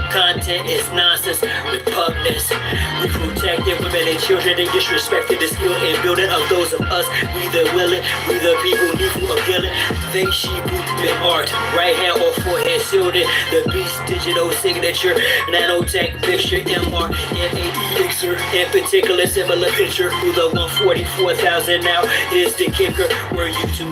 content is nonsense, repugnance. We protected women and children, they disrespected the skill and building of those of us. We the willing, we the people needful of healing. They she movement art, right hand or forehead sealed it. The beast digital signature, nanotech picture, mRNA elixir. In particular, similar picture through the 144,000 now. Here's the kicker, were you to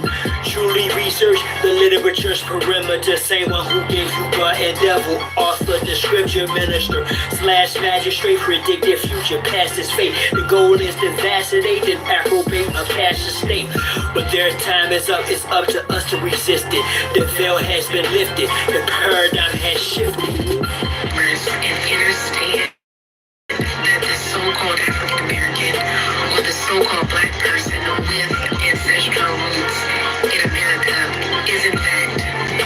truly research the literature's perimeter? Same one who gave you God and devil, author, the scripture minister, / magistrate, predicted future, past his fate. The goal is to vacillate and approbate a past state. But their time is up, it's up to us to resist it. The veil has been lifted, the paradigm has shifted. And understand that the so-called African American or the so-called black person with ancestral roots in America is in fact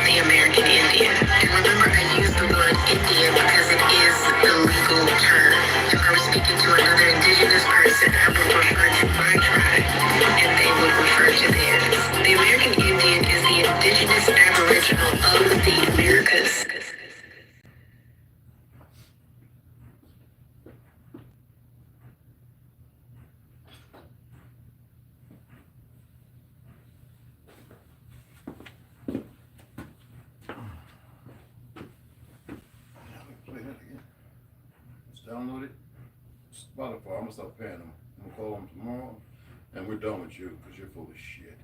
the American Indian. And remember, I use the word Indian because it is the legal term. If I was speaking to another indigenous person, I would refer to my tribe and they would refer to theirs. The American Indian is the indigenous aboriginal of the Americas. Download it. Spotify, I'm gonna stop paying them. I'm gonna call them tomorrow, and we're done with you because you're full of shit.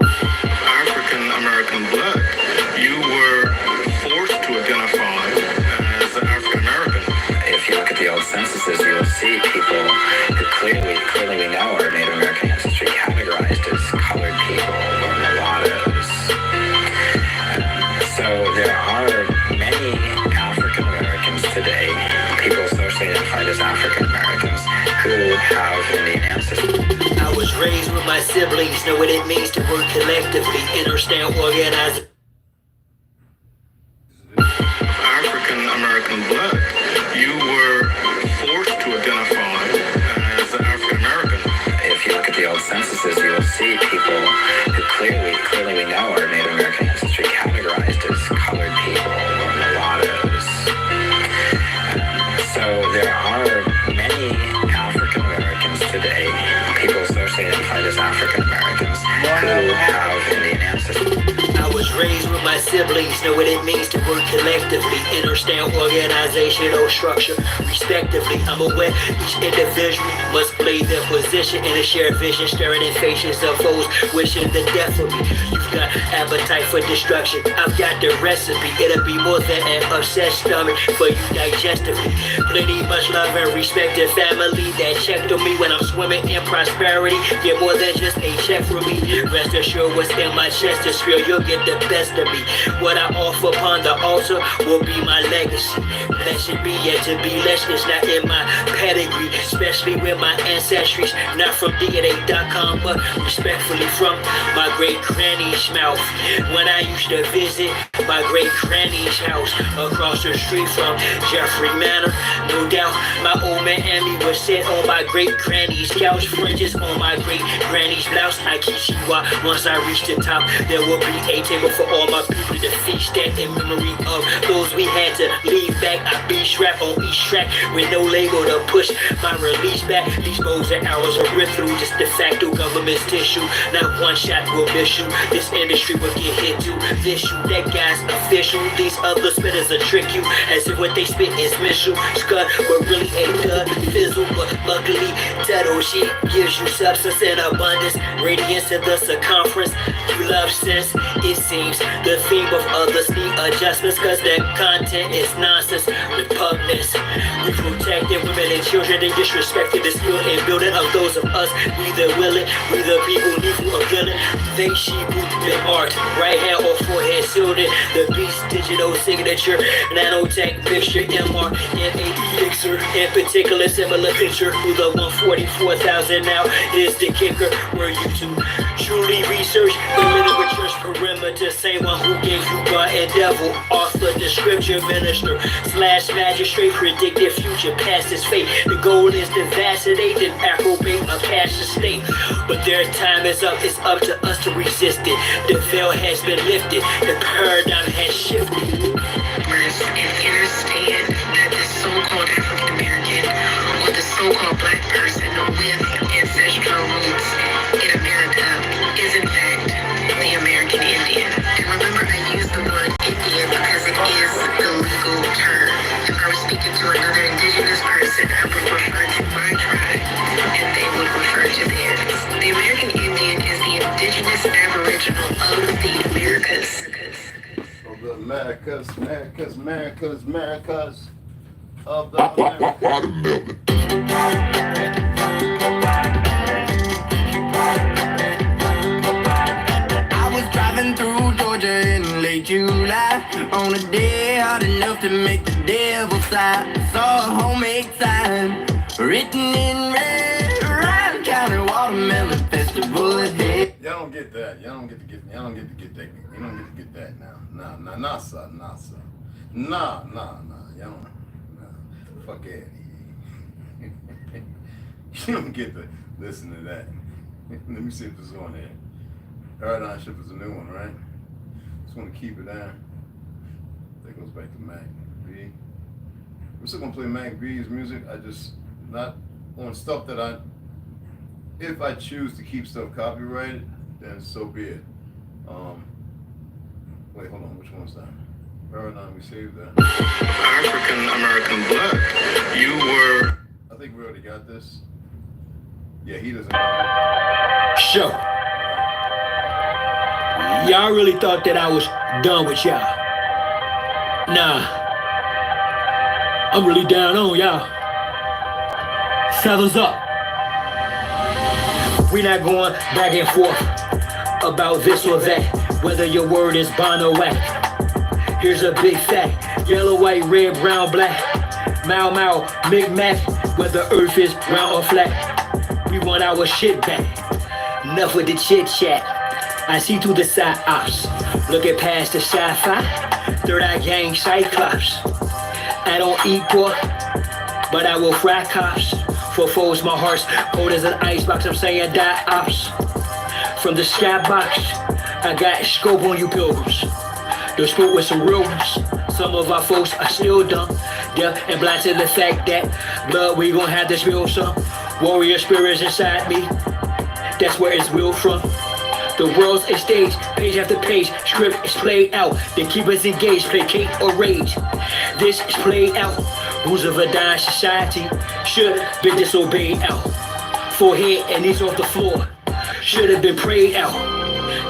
African American blood, you were forced to identify as African American. If you look at the old censuses, you will see people who clearly we know are Native American ancestry categorized as colored people or mulattoes. So there are many African Americans today, people socially identified as African Americans, who have Indian ancestry. I was raised with my siblings, know what it means to work collectively, understand, organize. African American blood, you were forced to identify as African American. If you look at the old censuses, you will see people who clearly we know are Native American ancestry categorized as colored people or mulattoes. So there are many African Americans today, people socially identified as African Americans, who have Indian ancestry. I was raised with my siblings, know what it means to work collectively, understand organizational structure, respectively. I'm aware each individual must play their position in a shared vision, staring in faces of foes wishing the death of me. You've got appetite for destruction, I've got the recipe. It'll be more than an obsessed stomach for you digestively. Plenty much love and respect to family that checked on me when I'm swimming in prosperity. Get more than just a check from me. Rest assured what's in my chest is real, you'll get the best of me. What I offer upon the altar will be my legacy. Blessed be yet to be less is not in my pedigree, especially with my ancestries, not from DNA.com, but respectfully from my great granny's mouth. When I used to visit my great granny's house across the street from Jeffrey Manor, no doubt my old man and me was sit on my great granny's couch, fringes on my great granny's blouse. I kid you what, once I reach the top, there will be a table for all my people to feast that in memory of those we had to leave back. I be strapped on each track with no label to push my release back. These bows and arrows are ripped through just de facto government's tissue. Not one shot will miss you. This industry will get hit too. This you, that guy's official. These other spitters will trick you as if what they spit is missile. Scud, but really ain't done. Fizzle, but luckily Teto she gives you substance in abundance. Radiance in the circumference. You love sense, it seems. The theme of others need adjustments, cause their content is nonsense, repugnance. We protected women and children, they disrespected the skill and building of those of us. We the willing, we the people needful of healing. They she movement art, right hand or forehead sealed it. The beast digital signature, nanotech picture, mRNA elixir. In particular, similar picture through the 144,000 now. Here's the kicker, were you to truly research the literature's perimeter? Same one who gave you God and devil, author, the scripture minister, / magistrate, predicted future, past his fate. The goal is to vacillate and approbate a past state. But their time is up, it's up to us to resist it. The veil has been lifted, the paradigm has shifted. And understand term. If I was speaking to another indigenous person, I would refer to my tribe, and they would refer to theirs. The American Indian is the indigenous aboriginal of the Americas. Of the Americas of the Americas. I was driving through Georgia in late July on a day hot enough to make the devil sigh. Saw a homemade sign written in red, Ryan County Watermelon Festival ahead. Y'all don't get that. Y'all don't get to get that. You don't get to get that now. Nah, sir. Nah. Y'all don't. Nah. Fuck it. You don't get to listen to that. Let me see if this is on there. Paradigm Shift is a new one, right? Just want to keep it down. That goes back to Mac B. We're still gonna play Mac B's music. I just not on stuff that if I choose to keep stuff copyrighted, then so be it. Wait, hold on, which one's that? Paradigm, we saved that. African American blood. You were. I think we already got this. Yeah, he doesn't know. Sure. Y'all really thought that I was done with y'all. Nah. I'm really down on y'all. Feathers up. We not going back and forth about this or that, whether your word is bond or whack. Here's a big fact: yellow, white, red, brown, black, Mau, Micmac, whether earth is round or flat. We want our shit back. Enough with the chit chat. I see through the side ops. Looking past the sci-fi. Third eye gang cyclops. I don't eat pork, but I will fry cops. For foes, my heart's cold as an icebox. I'm saying die ops. From the skybox, I got scope on you pilgrims. The spoke with some real ones. Some of our folks are still dumb, deaf and blind to the fact that blood we gon' have to spill some. Warrior spirits inside me. That's where it's real from. The world's a stage, page after page, script is played out. The keepers engaged, placate or rage. This is played out. Rules of a dying society should be disobeyed out. Forehead and knees off the floor should have been prayed out.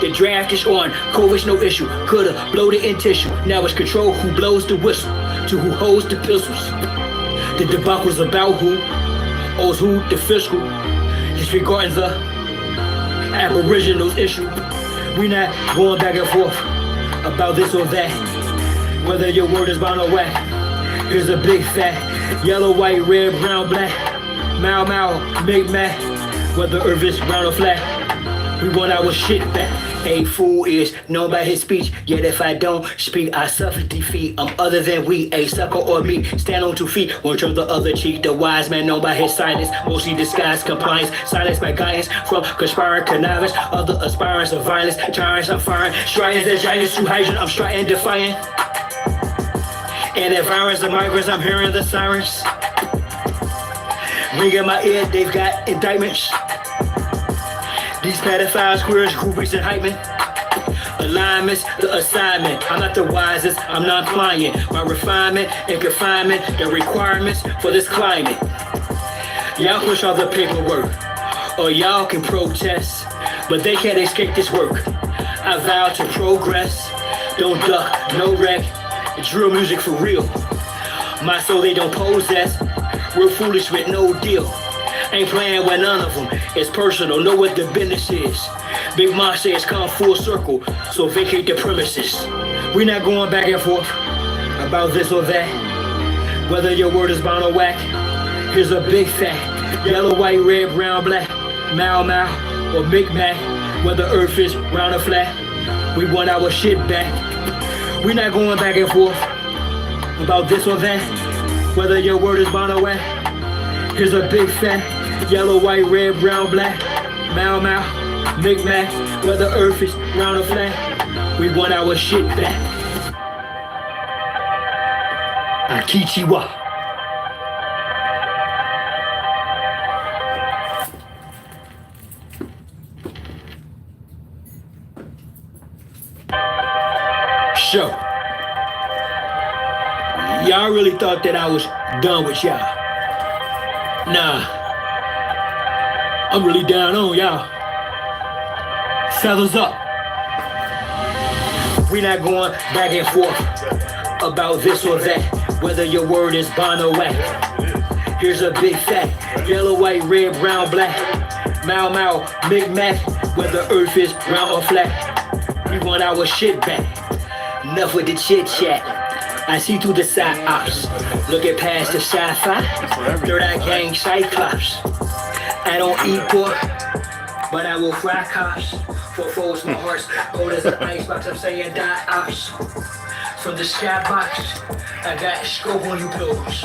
The draft is on, COVID's no issue. Coulda blowed it in tissue. Now it's control who blows the whistle to who holds the pistols. The debacle's about who owes who the fiscal. Disregarding the aboriginals issue. We not going back and forth about this or that, whether your word is bound or whack. Here's a big fact: yellow, white, red, brown, black, Mau, Micmac, whether earth is round or flat. We want our shit back. A fool is known by his speech, yet if I don't speak, I suffer defeat. I'm other than we, a sucker or me. Stand on 2 feet, one turn the other cheek. The wise man known by his silence, mostly disguised compliance. Silence by guidance from conspiring connivance. Other aspirants of violence, tyrants I'm firing. Striding the giants to hydrogen, I'm striding defiant. And environs of migrants, I'm hearing the sirens. Ring in my ear, they've got indictments. These pedophiles, queers, groupies, and hype men. Alignments, the assignment. I'm not the wisest, I'm non-pliant. My refinement and confinement, the requirements for this climate. Y'all push all the paperwork, or y'all can protest, but they can't escape this work. I vow to progress, don't duck, no wreck. Drill music for real. My soul they don't possess. We're foolish with no deal. Ain't playing with none of them. It's personal, know what the business is. Big Mom says come full circle, so vacate the premises. We not going back and forth about this or that, whether your word is bound or whack. Here's a big fact: yellow, white, red, brown, black, Mau or Micmac, whether earth is round or flat. We want our shit back. We not going back and forth about this or that, whether your word is bound or whack. Here's a big fact: yellow, white, red, brown, black, Mau, Micmac, whether earth is round or flat. We want our shit back. Akichiwa. Sure. Y'all really thought that I was done with y'all. Nah. I'm really down on y'all. Feathers up. We not going back and forth about this or that, whether your word is bond or whack. Here's a big fact: yellow, white, red, brown, black. Mau Mau, Mic-Mac, whether earth is round or flat. We want our shit back. Enough with the chit chat. I see through the side ops. Looking past the sci-fi. Third eye gang cyclops. I don't eat pork, but I will fry cops. For foes, my heart's cold as an icebox. I'm saying die ops. From the skybox, I got scope on you pills.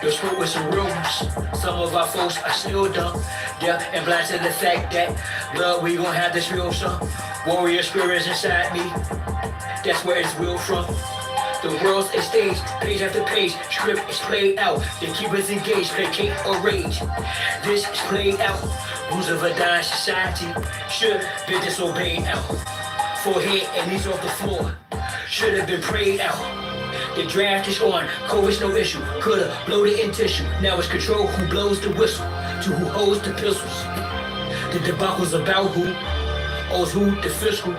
The smoke with some rumors. Some of our folks are still dumb. Yeah, and blind to the fact that love, we gon' have to feel some warrior spirits inside me. That's where it's real from. The world's a stage, page after page, script is played out. The keepers engaged, placate or rage. This is played out. Rules of a dying society should be disobeyed out. Forehead and knees off the floor should have been prayed out. The draft is on, COVID's no issue. Coulda bloated in tissue. Now it's control who blows the whistle to who holds the pistols. The debacle's about who owes who the fiscal.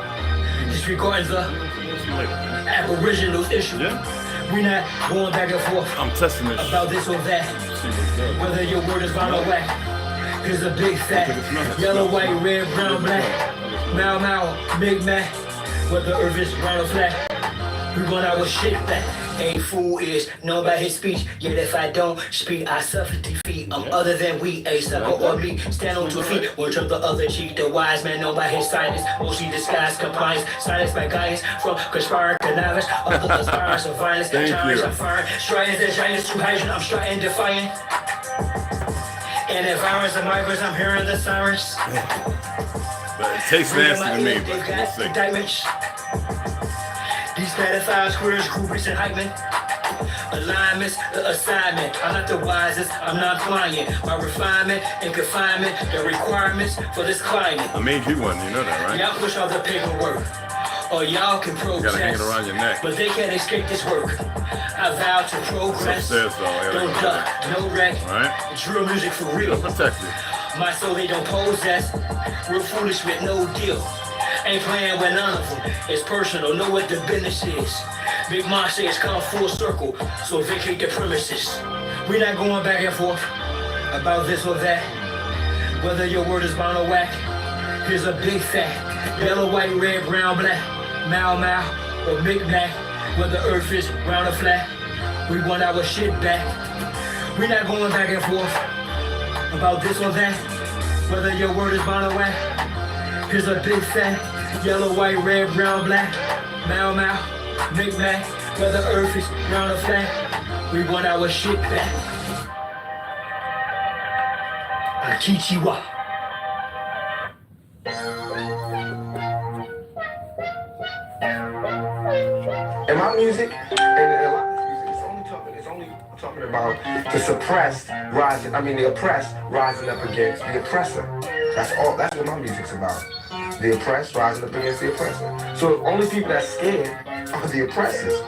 Disregarding the aboriginal issue. We not going back and forth. I'm testing this about this or that. Whether your word is bond or whack. Here's a big fact: yellow, white, red, brown, black. Mau Mau, Mic-Mac, whether earth is round or flat. We want our shit back. A fool is known by his speech, yet if I don't speak, I suffer defeat. I'm other than we, a sucker or me. Stand on 2 feet, one trump the other cheek. The wise man known by his silence, mostly disguised compliance. Silence by guidance from conspiring connivance. Other aspirants of violence, tyrants are firing. Striding the giants to hydrogen, I'm striding defiant. And if virus and migrants, I'm hearing the sirens. But it tastes nasty to me, but we'll see. Indictments. These pedophiles, queers, groupies, and hype men. Alignments, the assignment. I'm not the wisest, I'm not pliant. My refinement and confinement, the requirements for this climate. I made you one, you know that, right? Y'all push all the paperwork, or y'all can protest. You gotta hang it around your neck. But they can't escape this work. I vow to progress. Upstairs, though. Don't duck, no wreck. Right? Drill music for real. Don't protect you. My soul they don't possess. Real foolish with no deal. Ain't playing with none of them. It's personal, know what the business is. Big Mom says come full circle, so vacate the premises. We not going back and forth about this or that. Whether your word is bond or whack. Here's a big fact: yellow, white, red, brown, black. Mau Mau or Mic-Mac. Whether earth is round or flat. We want our shit back. We not going back and forth about this or that. Whether your word is bond or whack. Here's a big fact: yellow, white, red, brown, black. Mau Mau, Mic-Mac, whether earth is round or flat. We want our shit back. Akichiwa. In my music, and a lot of music, it's only talking about the suppressed rising, the oppressed rising up against the oppressor. That's what my music's about. The oppressed rising up against the oppressor. So the only people that's scared are the oppressors.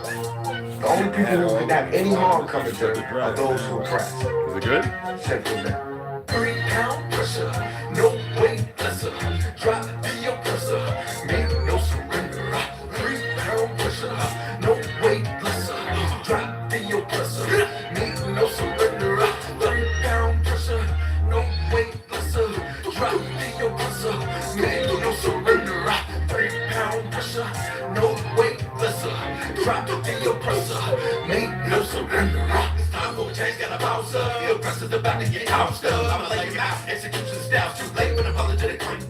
The only people who can have any harm coming to them are those who oppress. Is it good? Simple as that. 3 pound pressure, no weight lesser. Drop the oppressor, make no surrender. 3 pound pressure, no weight lesser. Drop the oppressor, make no surrender. 3 pound pressure, no weight lesser. Drop the oppressor, make no surrender. 3 pound pressure, no weight lesser. Drop the oppressor, make no surrender. It's time for a change, gotta bounce up. The oppressor's about to get housed up. I'ma lay him out, execution style's too late when apologetic claim.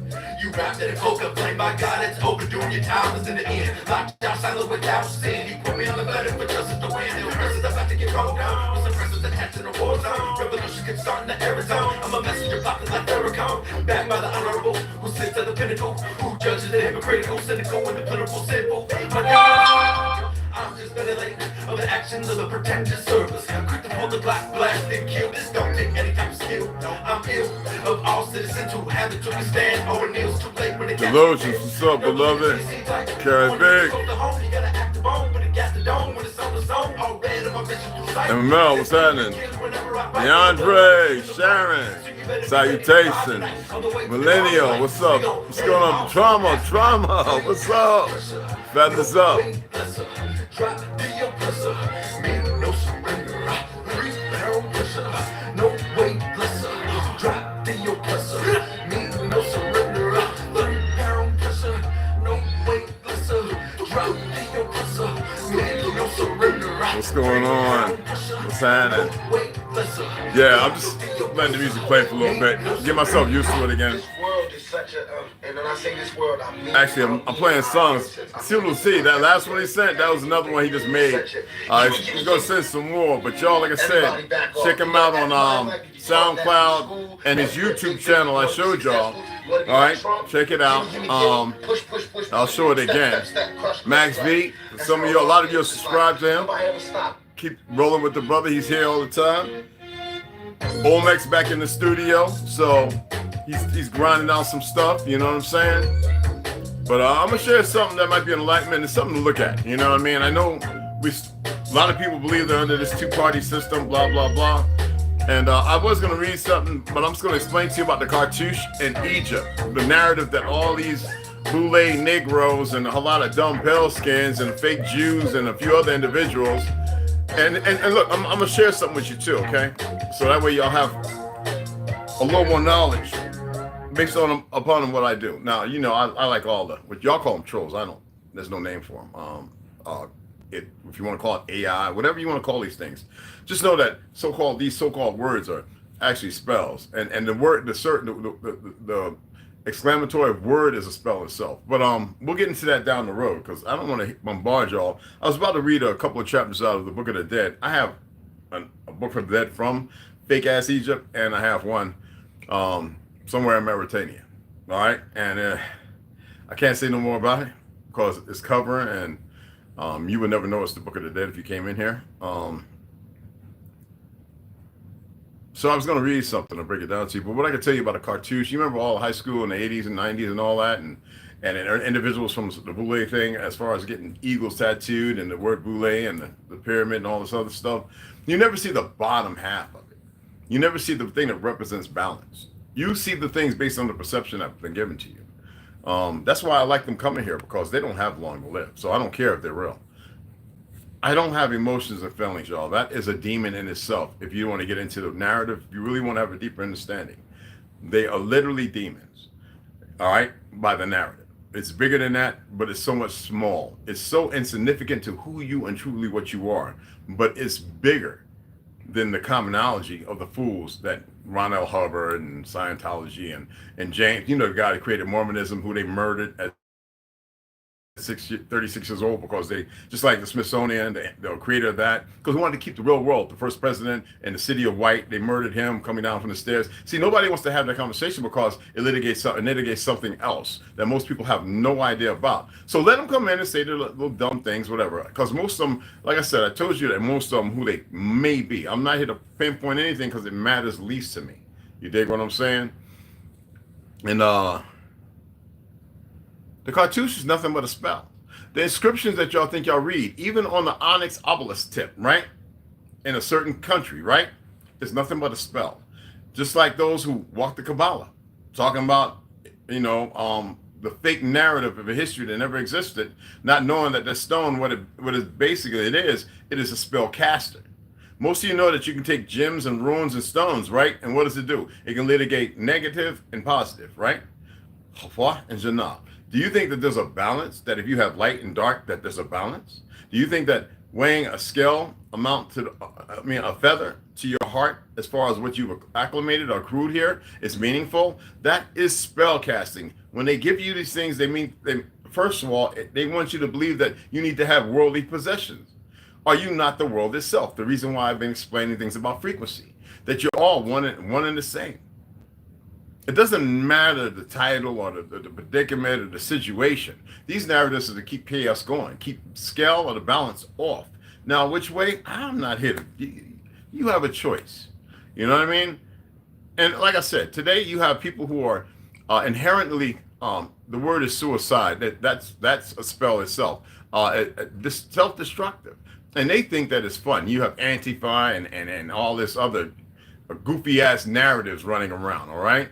You rapped at a coca flame, by God, it's overdue. Your time is in the end. Locked down, silent without sin. You put me on the letter for justice to win. The oppressor's about to get rolled down. With suppressors attached in a war zone. Revolution can start in the Arizona. I'm a messenger popping like Farrakhan. Backed by the honorable, who sits at the pinnacle. Who judges the hypocritical, cynical, and the political simple. My God, I'm just ventilating of the actions of the pretentious service. Quick to pull the Glock, blast and kill. This don't take any type of skill. I'm ill of all citizens who have the truth to stand over kneels too late when they get Delusions, what's up, beloved? Carry big. You gotta act the bone when it got the dome when it's on the zone. All red of my vision. And Mel, what's happening? DeAndre, Sharon, salutations. Millennial, what's up? What's going on? Trauma, what's up? Feathers up. What's going on? What's happening? Yeah, I'm just letting the music play for a little bit. Get myself used to it again. And when I say this world, I mean. Actually, I'm playing songs. ToLU'S, that last one he sent, that was another one he just made. He's gonna send some more, but y'all, like I said, check him out on SoundCloud and his YouTube channel. I showed y'all. All right, check it out. I'll show it again. Max V. Some of you, a lot of you are subscribed to him. Keep rolling with the brother. He's here all the time. Olmec's back in the studio, so he's grinding out some stuff. You know what I'm saying? But I'm gonna share something that might be enlightenment. It's something to look at. You know what I mean? I know a lot of people believe they're under this two-party system. Blah blah blah. And I was going to read something, but I'm just going to explain to you about the cartouche in Egypt. The narrative that all these boule Negroes and a lot of dumb pale skins and fake Jews and a few other individuals. And look, I'm going to share something with you too, okay? So that way y'all have a little more knowledge based upon what I do. Now, you know, I like all what y'all call them trolls. I don't. There's no name for them. If you want to call it AI, whatever you want to call these things, just know that these so-called words are actually spells, and the word, the exclamatory word is a spell itself. But we'll get into that down the road because I don't want to bombard y'all. I was about to read a couple of chapters out of the Book of the Dead. I have a Book of the Dead from fake ass Egypt, and I have one somewhere in Mauritania. All right, and I can't say no more about it because it's covering and. You would never know it's the Book of the Dead if you came in here. So I was going to read something and break it down to you. But what I can tell you about a cartouche, you remember all high school in the 80s and 90s and all that, and individuals from the boule thing, as far as getting eagles tattooed and the word boule and the pyramid and all this other stuff. You never see the bottom half of it. You never see the thing that represents balance. You see the things based on the perception that's been given to you. That's why I like them coming here, because they don't have long to live. So I don't care if they're real. I don't have emotions and feelings, y'all. That is a demon in itself. If you want to get into the narrative, if you really want to have a deeper understanding, they are literally demons, all right, by the narrative. It's bigger than that, but it's so much small. It's so insignificant to who you and truly what you are, but it's bigger than the commonality of the fools that Ron L. Hubbard and Scientology and James, you know, the guy that created Mormonism, who they murdered at 36 years old, because they, just like the Smithsonian, the creator of that, because he wanted to keep the real world, the first president in the city of White, they murdered him coming down from the stairs. See, nobody wants to have that conversation because it litigates something else that most people have no idea about. So let them come in and say their little dumb things, whatever, because most of them, like I said, I told you that most of them who they may be. I'm not here to pinpoint anything because it matters least to me. You dig what I'm saying? And the cartouche is nothing but a spell. The inscriptions that y'all think y'all read, even on the onyx obelisk tip, right? In a certain country, right? It's nothing but a spell. Just like those who walk the Kabbalah, talking about, you know, the fake narrative of a history that never existed, not knowing that the stone, what it basically it is a spell caster. Most of you know that you can take gems and runes and stones, right? And what does it do? It can litigate negative and positive, right? Havwah and zjinnah. Do you think that there's a balance, that if you have light and dark, that there's a balance? Do you think that weighing a scale amount to, a feather to your heart, as far as what you've acclimated or accrued here, is meaningful? That is spell casting. When they give you these things, first of all, they want you to believe that you need to have worldly possessions. Are you not the world itself? The reason why I've been explaining things about frequency, that you're all one and the same. It doesn't matter the title or the predicament or the situation. These narratives are to keep chaos going, keep scale or the balance off. Now, which way? I'm not here to. You have a choice. You know what I mean? And like I said, today you have people who are inherently. The word is suicide. That's a spell itself. This self-destructive. And they think that it's fun. You have Antifa and all this other goofy ass narratives running around, all right?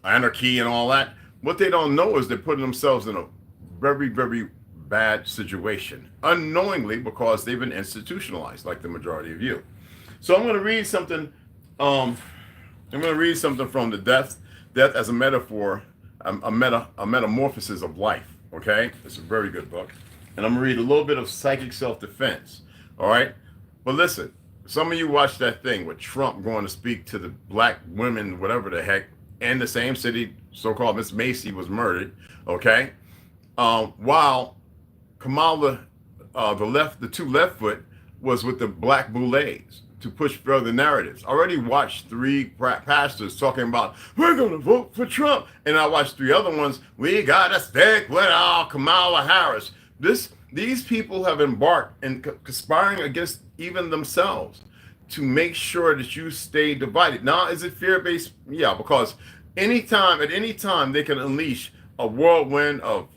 Anarchy and all that. What they don't know is they're putting themselves in a very, very bad situation unknowingly because they've been institutionalized like the majority of you. So I'm going to read something. I'm going to read something from the death as a metaphor, a metamorphosis of life. Okay, it's a very good book, and I'm going to read a little bit of psychic self-defense. All right, but listen, some of you watched that thing with Trump going to speak to the black women, whatever the heck, in the same city, so-called Miss Macy was murdered. Okay, while Kamala, the two left foot, was with the black boules to push further narratives. I already watched 3 pastors talking about, we're going to vote for Trump. And I watched 3 other ones, we got to stick with our Kamala Harris. These people have embarked in conspiring against even themselves to make sure that you stay divided. Now, is it fear-based? Yeah, because at any time, they can unleash a whirlwind of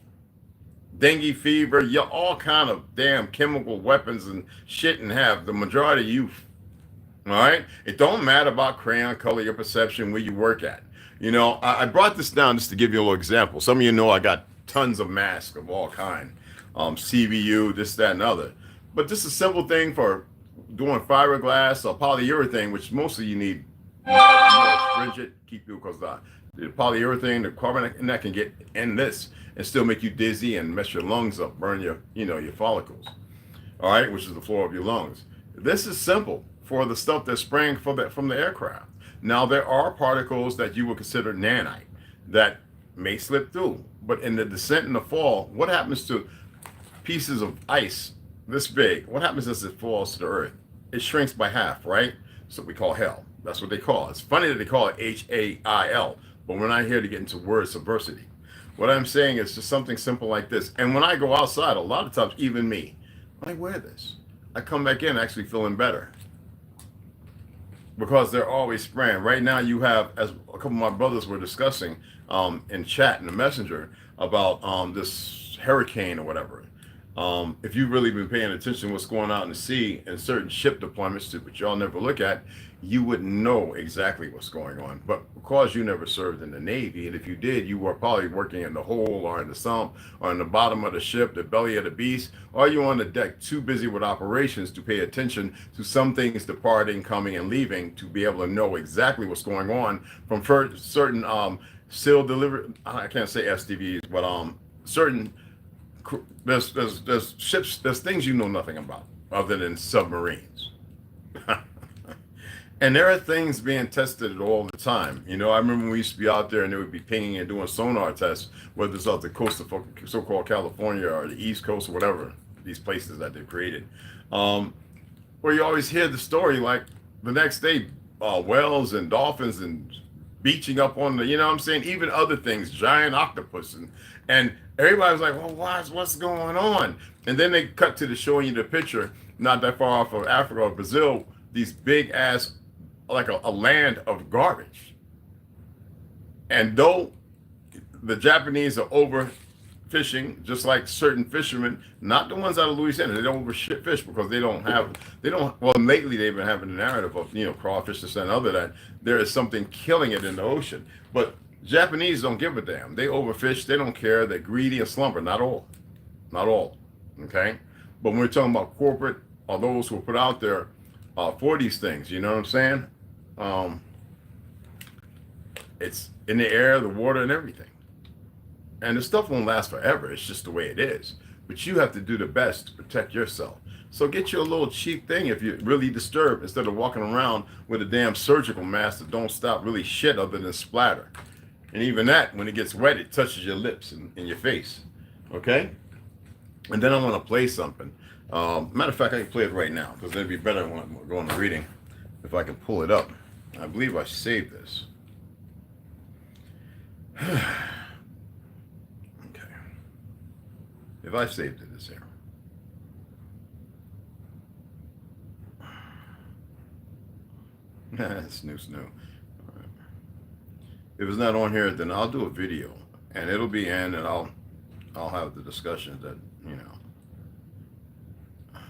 dengue fever, all kind of damn chemical weapons and shit, and have the majority of youth. All right, it don't matter about crayon color, your perception, where you work at. You know, I brought this down just to give you a little example. Some of you know I got tons of masks of all kind, CVU, this, that, and other. But just a simple thing for doing fiberglass or polyurethane, which mostly you need more stringent, keep you, because the polyurethane, the carbon, and that can get in this and still make you dizzy and mess your lungs up, burn your follicles. All right, which is the floor of your lungs. This is simple for the stuff that's spraying from the aircraft. Now, there are particles that you would consider nanite that may slip through, but in the descent and the fall, what happens to pieces of ice this big? What happens as it falls to the earth? It shrinks by half, right? So we call hell. That's what they call it. It's funny that they call it HAIL, but we're not here to get into word subversity. What I'm saying is just something simple like this. And when I go outside, a lot of times, even me, when I wear this, I come back in actually feeling better, because they're always spraying. Right now you have, as a couple of my brothers were discussing in chat in the messenger about this hurricane or whatever. If you've really been paying attention to what's going on in the sea and certain ship deployments, which y'all never look at, you would know exactly what's going on. But because you never served in the Navy, and if you did, you were probably working in the hold or in the sump or in the bottom of the ship, the belly of the beast, or you on the deck, too busy with operations to pay attention to some things departing, coming, and leaving, to be able to know exactly what's going on from certain SEAL delivery, I can't say SDVs, but certain, there's ships, there's things you know nothing about other than submarines. And there are things being tested all the time. You know, I remember when we used to be out there and they would be pinging and doing sonar tests, whether it's out the coast of so-called California or the East Coast or whatever, these places that they've created, where you always hear the story like the next day, whales and dolphins and beaching up on the, you know what I'm saying, even other things, giant octopus, and everybody's like, well, what's going on? And then they cut to showing you the picture, not that far off of Africa or Brazil, these big ass, like a land of garbage. And though the Japanese are overfishing, just like certain fishermen, not the ones out of Louisiana, they don't overfish because well, lately they've been having a narrative of, you know, crawfish, this and other, that there is something killing it in the ocean. But Japanese don't give a damn. They overfish, they don't care, they're greedy and slumber. Not all, okay? But when we're talking about corporate or those who are put out there for these things, you know what I'm saying? It's in the air, the water, and everything. And the stuff won't last forever. It's just the way it is. But you have to do the best to protect yourself. So get you a little cheap thing if you're really disturbed, instead of walking around with a damn surgical mask that don't stop really shit other than splatter. And even that, when it gets wet, it touches your lips and your face. Okay? And then I'm going to play something. Matter of fact, I can play it right now, because it'd be better when we're going to reading if I can pull it up. I believe I saved this. Okay. If I saved it, it's here. Snoo. All right. If it's not on here, then I'll do a video, and it'll be in, and I'll have the discussions that, you know. Okay.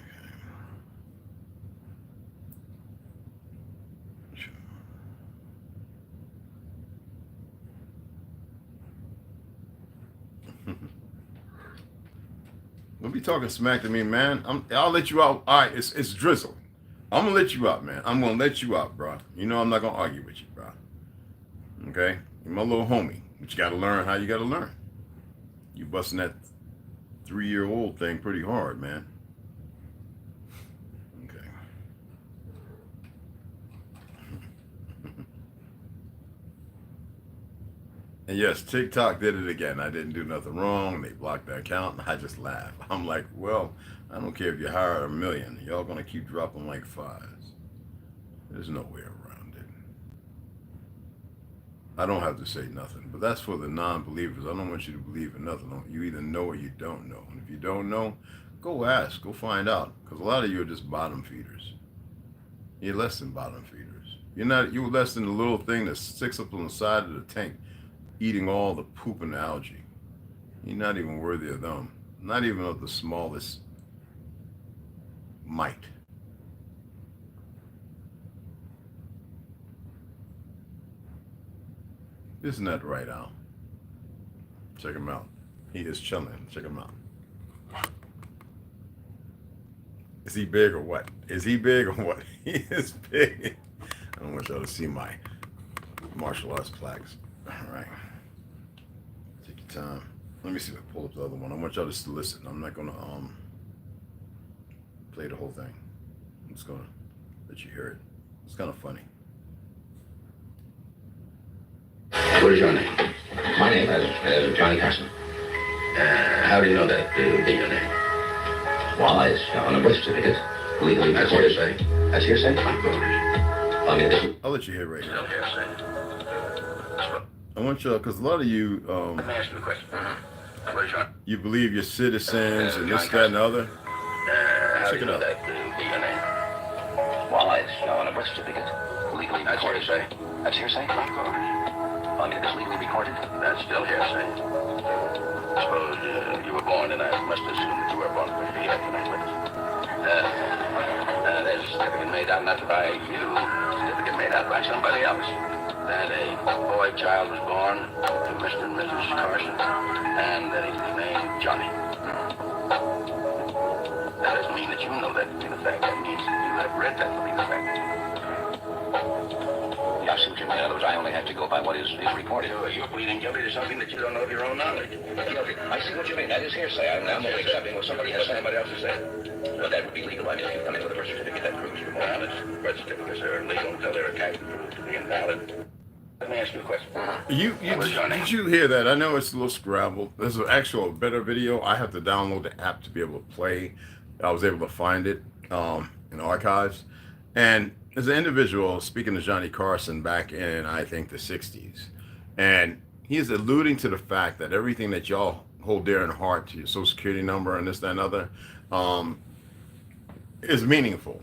Don't be talking smack to me, man. I'll let you out. All right, it's drizzle. I'm gonna let you out, man. I'm gonna let you out, bro. You know I'm not gonna argue with you, bro. Okay? You're my little homie. But you gotta learn how you gotta learn. You busting that 3-year-old thing pretty hard, man. Okay. And yes, TikTok did it again. I didn't do nothing wrong. They blocked the account, and I just laughed. I'm like, well, I don't care if you hire 1 million. Y'all gonna keep dropping like 5s. There's no way around it. I don't have to say nothing, but that's for the non-believers. I don't want you to believe in nothing. You either know or you don't know. And if you don't know, go ask, go find out. Because a lot of you are just bottom feeders. You're less than bottom feeders. You're less than the little thing that sticks up on the side of the tank, eating all the poop and algae. You're not even worthy of them. Not even of the smallest mite. Isn't that right, Al? Check him out. He is chilling. Check him out. Is he big or what? Is he big or what? He is big. I don't want y'all to see my martial arts plaques. All right. Take your time. Let me see if I pull up the other one. I want y'all to listen. I'm not gonna play the whole thing. I'm just gonna let you hear it. It's kind of funny. What is your name? My name is Johnny Carson. How do you know that to be your name? Well, it's on a birth certificate. Legally recorded. That's hearsay? I'll let you hear right now. I want y'all, because a lot of you, Let me ask you a question. What is your name? you believe you're citizens and this, that, and the other. How do Check you it know out. that to be your name? Well, it's on a birth certificate. Legally recorded. That's hearsay? I mean, it's legally recorded. That's still hearsay. Suppose you were born, and I must assume that you were born with the ethnic witness. There's a certificate made out not by you, a certificate made out by somebody else. That a boy child was born to Mr. and Mrs. Carson, and that he's named Johnny. That doesn't mean that you know that to be the fact. That means that you have read that to be the fact. I see what you mean. In other words, I only have to go by what is recorded. You're pleading guilty to something that you don't know of your own knowledge. Guilty. I see what you mean. That is hearsay. I'm only accepting what somebody has said. Somebody else has said. Well, that would be legal. I mean, if you come in with a birth certificate, that proves you're born. Well, birth certificates are legal until they're attacked and proved to be invalid. Let me ask you a question. Did you hear that? I know it's a little scrambled. There's an actual better video. I have to download the app to be able to play. I was able to find it in archives. And there's an individual speaking to Johnny Carson back in, I think, the 60s. And he is alluding to the fact that everything that y'all hold dear in heart, to your social security number and this, that, and other, is meaningful.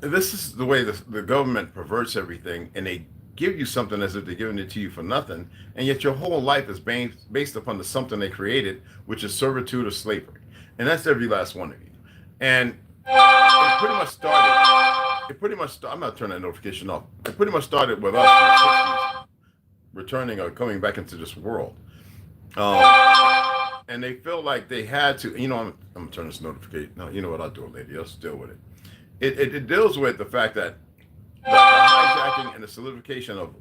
This is the way the government perverts everything, and they give you something as if they're giving it to you for nothing, and yet your whole life is based upon the something they created, which is servitude or slavery. And that's every last one of you. And it pretty much started, I'm not turning that notification off. It pretty much started with us in the 60s, returning or coming back into this world. And they feel like they had to, I'm going to turn this notification. No, you know what, I'll do it later. I'll just deal with it. It deals with the fact that the hijacking and the solidification of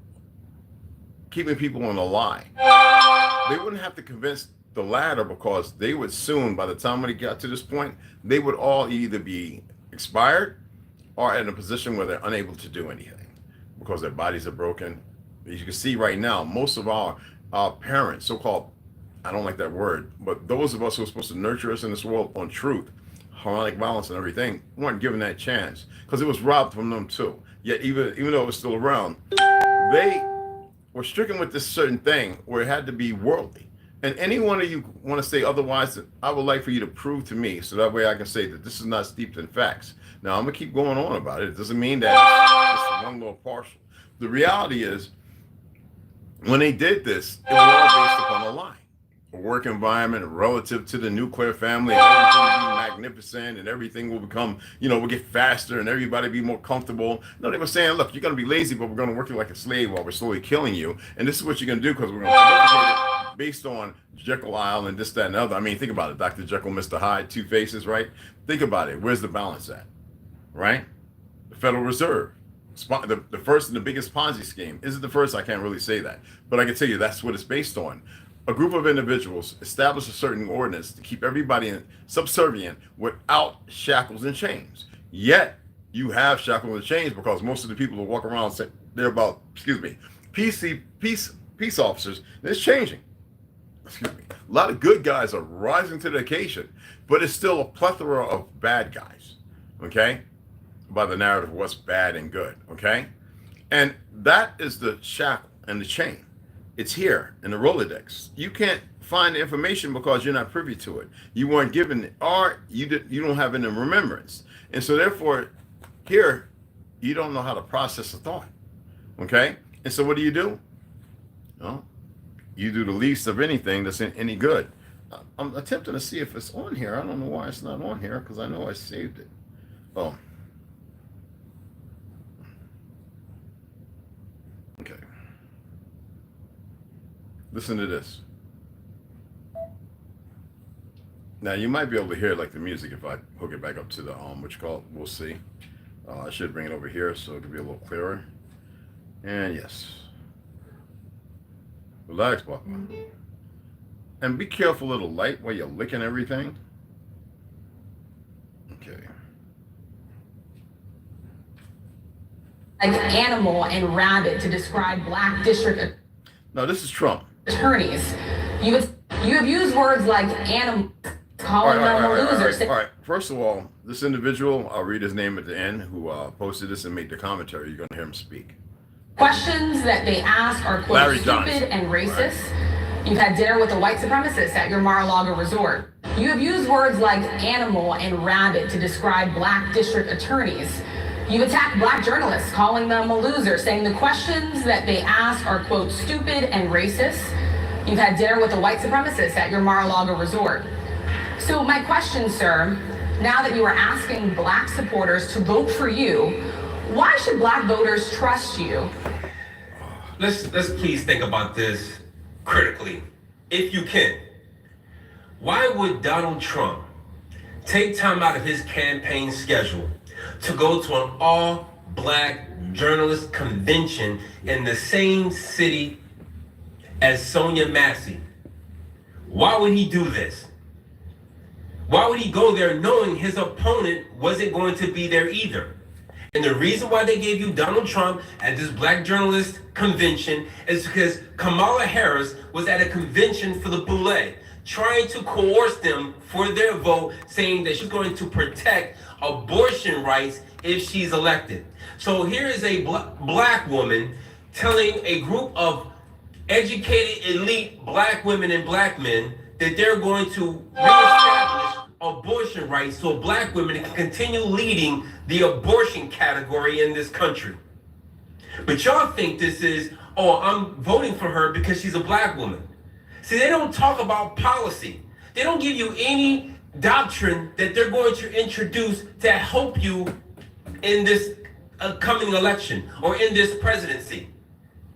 keeping people in a lie. They wouldn't have to convince the latter, because they would soon, by the time when it got to this point, they would all either be expired or in a position where they're unable to do anything because their bodies are broken. As you can see right now, most of our parents, so-called, I don't like that word, but those of us who are supposed to nurture us in this world on truth, harmonic balance and everything, weren't given that chance because it was robbed from them too. Yet even though it was still around, they were stricken with this certain thing where it had to be worldly. And any one of you want to say otherwise, I would like for you to prove to me, so that way I can say that this is not steeped in facts. Now, I'm going to keep going on about it. It doesn't mean that it's one little partial. The reality is, when they did this, it was all based upon a lie. A work environment relative to the nuclear family, and everything will be magnificent, and everything will become, we'll get faster, and everybody be more comfortable. No, they were saying, look, you're going to be lazy, but we're going to work you like a slave while we're slowly killing you. And this is what you're going to do, because we're going to proliferate it. not based on Jekyll Island, this, that, and other. I mean, think about it. Dr. Jekyll, Mr. Hyde, two faces, right? Think about it. Where's the balance at, right? The Federal Reserve, the first and the biggest Ponzi scheme. Is it the first? I can't really say that. But I can tell you that's what it's based on. A group of individuals establish a certain ordinance to keep everybody subservient without shackles and chains. Yet, you have shackles and chains because most of the people who walk around say they're about, peace officers. It's changing. A lot of good guys are rising to the occasion, but it's still a plethora of bad guys, okay? By the narrative of what's bad and good, okay? And that is the shackle and the chain. It's here in the Rolodex. You can't find the information because you're not privy to it. You weren't given it, or you don't have it in remembrance. And so therefore, here, you don't know how to process a thought, okay? And so what do? No, you do the least of anything that's any good. I'm attempting to see if it's on here. I don't know why it's not on here because I know I saved it. Oh. Okay. Listen to this. Now you might be able to hear like the music if I hook it back up to the what you call it. We'll see. I should bring it over here so it'll be a little clearer. And yes. Relax, Papa. And be careful of the light while you're licking everything. Okay. Like animal and rabbit to describe black district. No, this is Trump. Attorneys, you have used words like animal, calling them a loser. All right. First of all, this individual, I'll read his name at the end, who posted this and made the commentary. You're going to hear him speak. Questions that they ask are quote stupid and racist. Right. You've had dinner with a white supremacist at your Mar-a-Lago resort. You have used words like animal and rabbit to describe black district attorneys. You've attacked black journalists, calling them a loser, saying the questions that they ask are, quote, stupid and racist. You've had dinner with a white supremacist at your Mar-a-Lago resort. So my question, sir, now that you are asking black supporters to vote for you, why should black voters trust you? Let's please think about this critically, if you can. Why would Donald Trump take time out of his campaign schedule to go to an all-black journalist convention in the same city as Sonia Massey? Why would he do this? Why would he go there knowing his opponent wasn't going to be there either? And the reason why they gave you Donald Trump at this black journalist convention is because Kamala Harris was at a convention for the boule, trying to coerce them for their vote, saying that she's going to protect abortion rights if she's elected. So here is a black woman telling a group of educated elite black women and black men that they're going to reestablish abortion rights so black women can continue leading the abortion category in this country. But y'all think this is, oh, I'm voting for her because she's a black woman. See, they don't talk about policy. They don't give you any doctrine that they're going to introduce to help you in this coming election or in this presidency.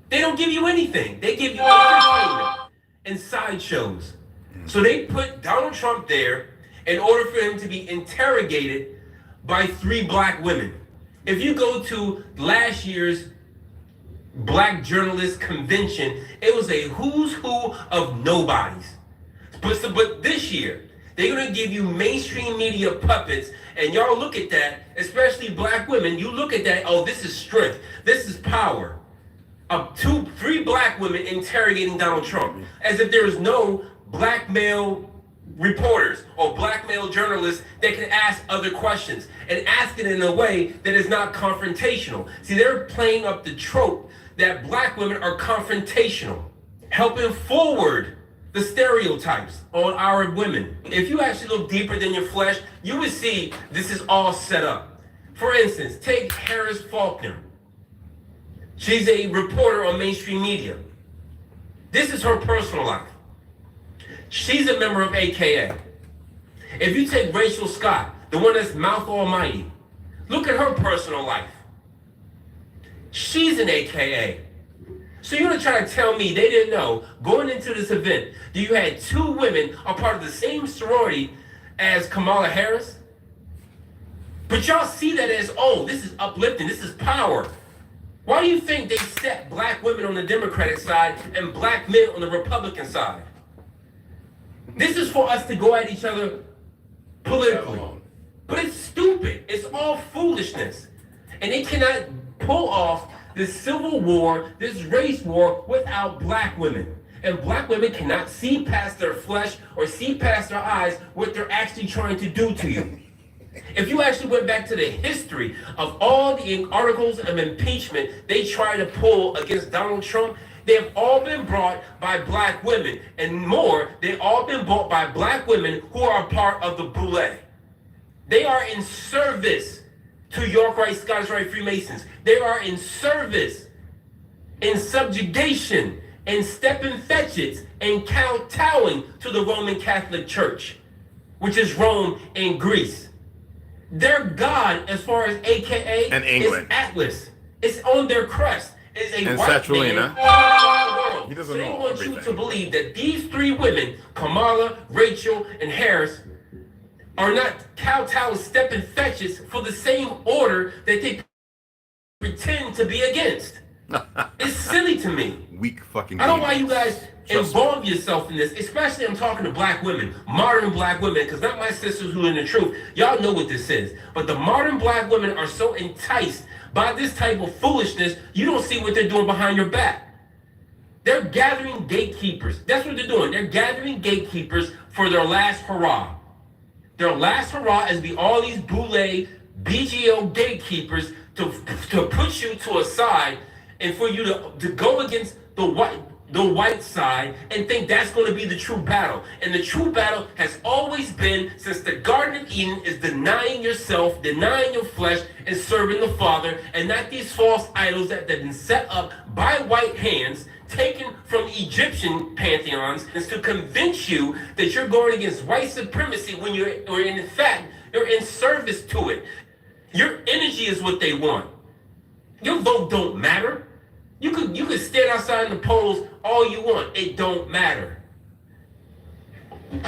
They don't give you anything. They give you entertainment and sideshows. So they put Donald Trump there in order for him to be interrogated by 3 black women. If you go to last year's Black Journalist Convention, it was a who's who of nobodies. But this year, they're going to give you mainstream media puppets, and y'all look at that, especially black women, you look at that, oh, this is strength, this is power. 3 black women interrogating Donald Trump, as if there is no black male reporters or black male journalists that can ask other questions and ask it in a way that is not confrontational. See, they're playing up the trope that black women are confrontational, helping forward the stereotypes on our women. If you actually look deeper than your flesh, you would see this is all set up. For instance, take Harris Faulkner. She's a reporter on mainstream media. This is her personal life. She's a member of AKA. If you take Rachel Scott, the one that's Mouth Almighty, look at her personal life. She's an AKA. So you're gonna try to tell me they didn't know going into this event that you had 2 women a part of the same sorority as Kamala Harris? But y'all see that as, oh, this is uplifting, this is power. Why do you think they set black women on the Democratic side and black men on the Republican side? This is for us to go at each other politically. But it's stupid. It's all foolishness. And they cannot pull off this civil war, this race war without black women. And black women cannot see past their flesh or see past their eyes what they're actually trying to do to you. If you actually went back to the history of all the articles of impeachment they tried to pull against Donald Trump, they have all been brought by black women. And more, they've all been brought by black women who are a part of the boule. They are in service to York Rite, Scottish Rite Freemasons. They are in service, in subjugation, and stepping fetches, and kowtowing to the Roman Catholic Church, which is Rome and Greece. Their god, as far as AKA, is Atlas. It's on their crest. It's a white man all over the world. So they want you to believe that these 3 women, Kamala, Rachel, and Harris, are not kowtowing, stepping fetches for the same order that they pretend to be against. It's silly to me. Weak fucking. I don't know why you guys involve yourself in this, especially I'm talking to black women, modern black women, because not my sisters who are in the truth. Y'all know what this is. But the modern black women are so enticed by this type of foolishness, you don't see what they're doing behind your back. They're gathering gatekeepers. That's what they're doing. They're gathering gatekeepers for their last hurrah. Their last hurrah is all these boule, BGO gatekeepers to put you to a side and for you to go against the white side and think that's going to be the true battle. And the true battle has always been, since the Garden of Eden, is denying yourself, denying your flesh, and serving the Father, and not these false idols that have been set up by white hands, taken from Egyptian pantheons, is to convince you that you're going against white supremacy when in fact, you're in service to it. Your energy is what they want. Your vote don't matter. You could stand outside in the polls all you want. It don't matter.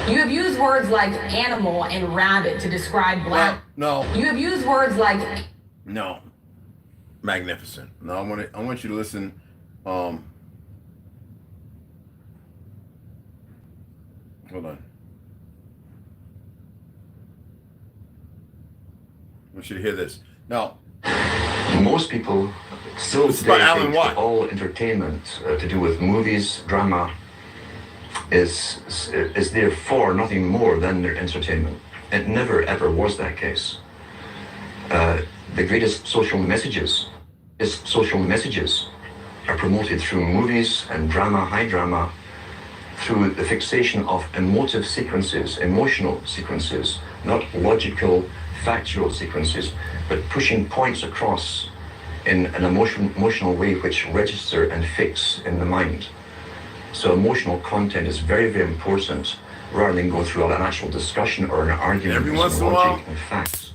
You have used words like animal and rabbit to describe black. No. You have used words like. No. Magnificent. No, I want you to listen. Hold on. I want you to hear this. Now, most people still today think that all entertainment to do with movies, drama, is therefore nothing more than their entertainment. It never ever was that case. The greatest social messages are promoted through movies and drama, high drama, through the fixation of emotive sequences, emotional sequences, not logical, factual sequences, but pushing points across in an emotional way which register and fix in the mind. So emotional content is very, very important rather than go through an actual discussion or an argument. Every once in a while. And facts.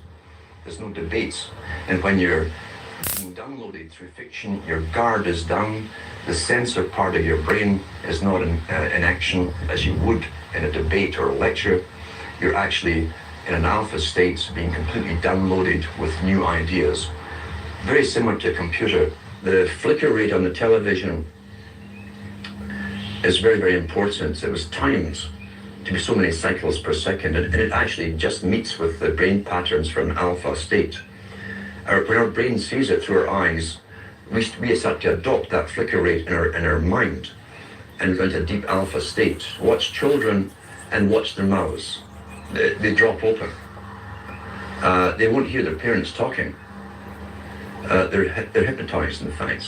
There's no debates. And when you're being downloaded through fiction, your guard is down, the sensor part of your brain is not in action as you would in a debate or a lecture. You're actually in an alpha state, being completely downloaded with new ideas. Very similar to a computer. The flicker rate on the television is very, very important. It was timed to be so many cycles per second, and it actually just meets with the brain patterns for an alpha state. When our brain sees it through our eyes, we start to adopt that flicker rate in our mind and go into a deep alpha state. Watch children and watch their mouths. They drop open. They won't hear their parents talking. They're hypnotized, in fact.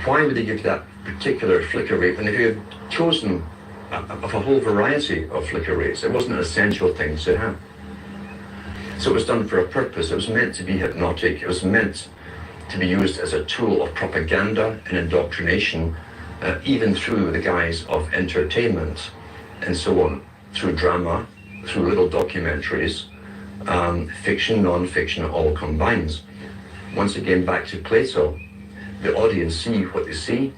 Why would they give that particular flicker rate when if you have chosen of a whole variety of flicker rates? It wasn't an essential thing to have. So it was done for a purpose. It was meant to be hypnotic. It was meant to be used as a tool of propaganda and indoctrination, even through the guise of entertainment and so on, through drama, through little documentaries, fiction, non-fiction, all combined. Once again, back to Plato. the audience see what they see.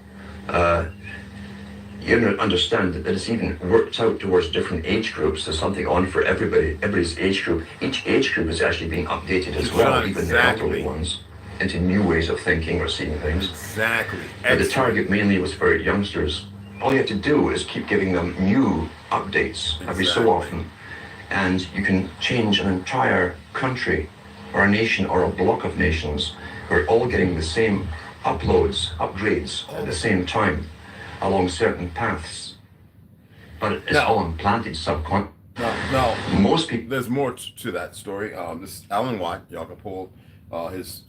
You understand that it's even worked out towards different age groups. There's something on for everybody, everybody's age group. Each age group is actually being updated as well, even the elderly ones, into new ways of thinking or seeing things. Exactly. But the target mainly was for youngsters. All you have to do is keep giving them new updates every so often, and you can change an entire country or a nation or a block of nations who are all getting the same upgrades at the same time along certain paths. But it's all implanted subconsciously. No, most people. There's more to that story. This is Alan Watt. Y'all can pull his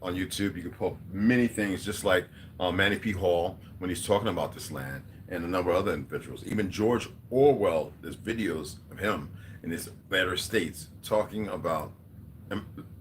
on YouTube. You can pull many things, just like Manny P. Hall when he's talking about this land, and a number of other individuals. Even George Orwell. There's videos of him in his latter states talking about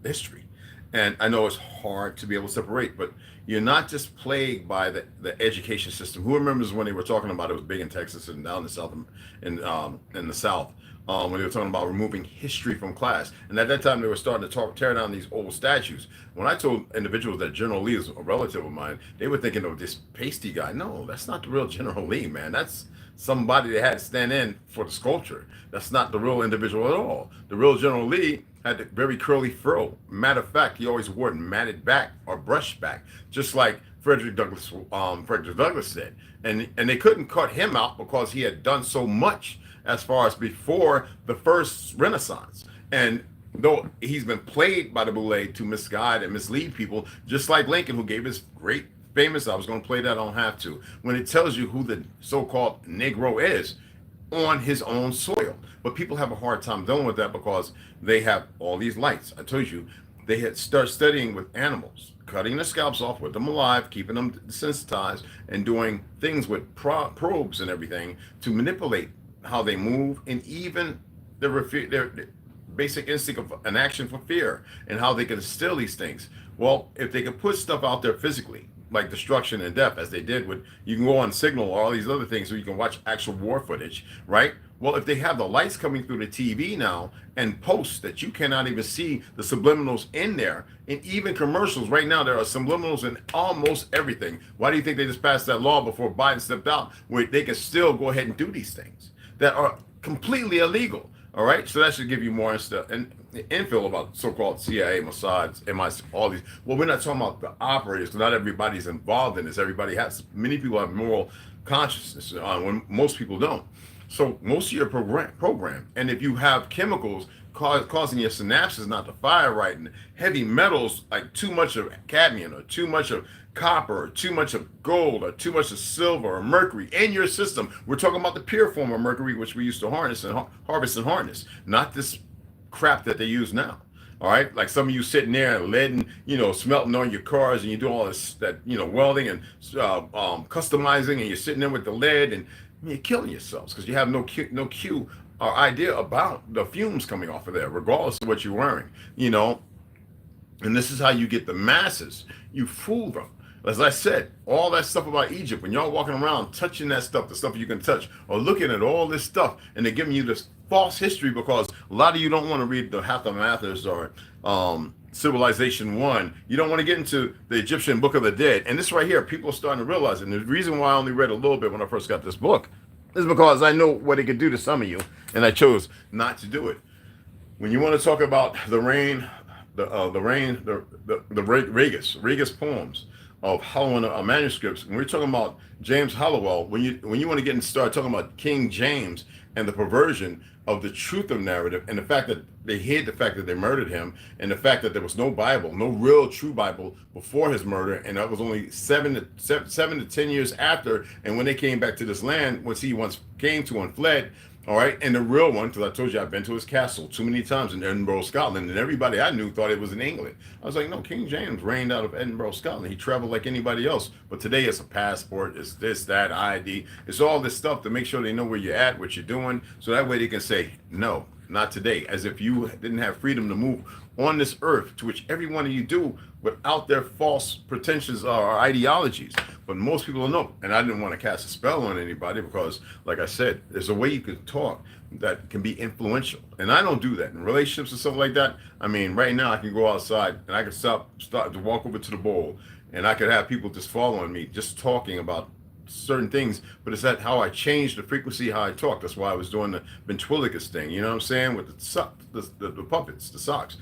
history. And I know it's hard to be able to separate, but you're not just plagued by the education system. Who remembers when they were talking about it was big in Texas and down in the South, in the South, when they were talking about removing history from class. And at that time, they were starting to tear down these old statues. When I told individuals that General Lee is a relative of mine, they were thinking of this pasty guy. No, that's not the real General Lee, man. That's somebody that had to stand in for the sculpture. That's not the real individual at all. The real General Lee had a very curly fro. Matter of fact, he always wore it matted back or brushed back, just like Frederick Douglass said. And they couldn't cut him out because he had done so much as far as before the first Renaissance. And though he's been played by the boule to misguide and mislead people, just like Lincoln, who gave his great famous, I was going to play that, I don't have to, when it tells you who the so-called Negro is on his own soil. But people have a hard time dealing with that because they have all these lights. I told you, they had started studying with animals, cutting their scalps off with them alive, keeping them desensitized, and doing things with probes and everything to manipulate how they move, and even their basic instinct of an action for fear, and how they can instill these things. Well, if they could put stuff out there physically, like destruction and death, as they did with, you can go on Signal or all these other things so you can watch actual war footage, right? Well, if they have the lights coming through the TV now and posts that you cannot even see the subliminals in there, and even commercials right now, there are subliminals in almost everything. Why do you think they just passed that law before Biden stepped out, where they can still go ahead and do these things that are completely illegal? All right, so that should give you more info about so-called CIA, Mossad, MI, all these. Well, we're not talking about the operators. Not everybody's involved in this. Everybody has. Many people have moral consciousness when most people don't. So most of your program, and if you have chemicals causing your synapses not to fire right, and heavy metals like too much of cadmium or too much of copper or too much of gold or too much of silver or mercury in your system. We're talking about the pure form of mercury, which we used to harness and harvest and harness, not this crap that they use now. All right, like some of you sitting there and lead and smelting on your cars, and you do all this welding and customizing, and you're sitting there with the lead, and you're killing yourselves because you have no cue or idea about the fumes coming off of there, regardless of what you're wearing, And this is how you get the masses. You fool them. As I said, all that stuff about Egypt, when y'all walking around touching that stuff, the stuff you can touch, or looking at all this stuff, and they're giving you this false history because a lot of you don't want to read the Hathamathers or Civilization 1. You don't want to get into the Egyptian Book of the Dead. And this right here, people are starting to realize it. And the reason why I only read a little bit when I first got this book is because I know what it could do to some of you, and I chose not to do it. When you want to talk about the Regis poems of Halliwell manuscripts, when we're talking about James Halliwell, when you want to get and start talking about King James and the perversion of the truth of narrative, and the fact that they hid the fact that they murdered him, and the fact that there was no Bible, no real true Bible before his murder, and that was only 7 to 10 years after, and when they came back to this land, once he came to and fled. All right, and the real one, because I told you I've been to his castle too many times in Edinburgh, Scotland, and everybody I knew thought it was in England. I was like, no, King James reigned out of Edinburgh, Scotland. He traveled like anybody else. But today it's a passport, it's this, that, ID. It's all this stuff to make sure they know where you're at, what you're doing, so that way they can say, no, not today, as if you didn't have freedom to move on this earth, to which every one of you do without their false pretensions or ideologies. but most people don't know. And I didn't want to cast a spell on anybody because, like I said, there's a way you can talk that can be influential. And I don't do that in relationships and stuff like that. I mean, right now I can go outside and I can start to walk over to the bowl, and I could have people just following me, just talking about certain things, but it's that how I changed the frequency, how I talk. That's why I was doing the ventriloquist thing, you know what I'm saying, with the puppets, the socks.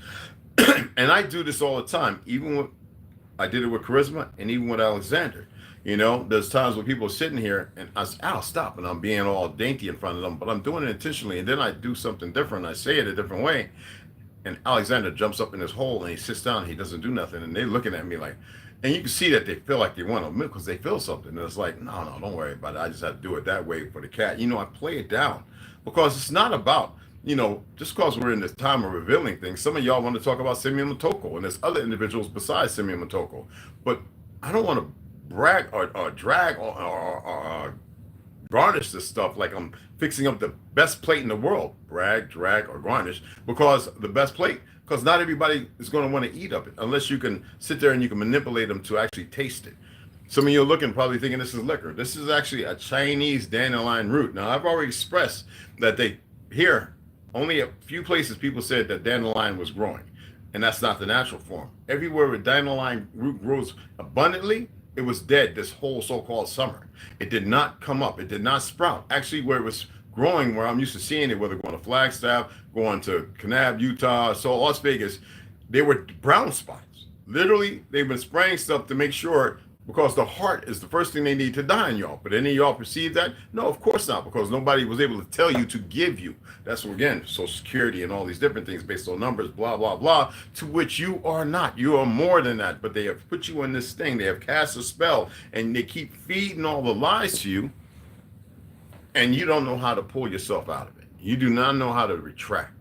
And I do this all the time, even with, I did it with Charisma and even with Alexander. You know, there's times when people are sitting here and I'll stop and I'm being all dainty in front of them, but I'm doing it intentionally, and then I do something different. I say it a different way, and Alexander jumps up in his hole and he sits down and he doesn't do nothing, and they're looking at me like, and you can see that they feel like they want to milk because they feel something. And it's like, no, don't worry about it. I just have to do it that way for the cat. You know, I play it down because it's not about, you know, just because we're in this time of revealing things. Some of y'all want to talk about Simeon Motoko, and there's other individuals besides Simeon Motoko. But I don't want to brag or drag or garnish this stuff like I'm fixing up the best plate in the world. Brag, drag, or garnish because the best plate. Because not everybody is going to want to eat of it unless you can sit there and you can manipulate them to actually taste it. Some of you are looking, probably thinking this is liquor. This is actually a Chinese dandelion root. Now, I've already expressed that here, only a few places people said that dandelion was growing, and that's not the natural form. Everywhere where dandelion root grows abundantly, it was dead this whole so-called summer. It did not come up. It did not sprout. Actually, where it was growing, where I'm used to seeing it, whether going to Flagstaff, going to Cashapp, Utah, so Las Vegas, they were brown spots. Literally, they've been spraying stuff to make sure, because the heart is the first thing they need to die in y'all. But any of y'all perceive that? No, of course not, because nobody was able to tell you to give you. That's, again, Social Security and all these different things based on numbers, blah, blah, blah, to which you are not. You are more than that, but they have put you in this thing. They have cast a spell, and they keep feeding all the lies to you, and you don't know how to pull yourself out of it. You do not know how to retract,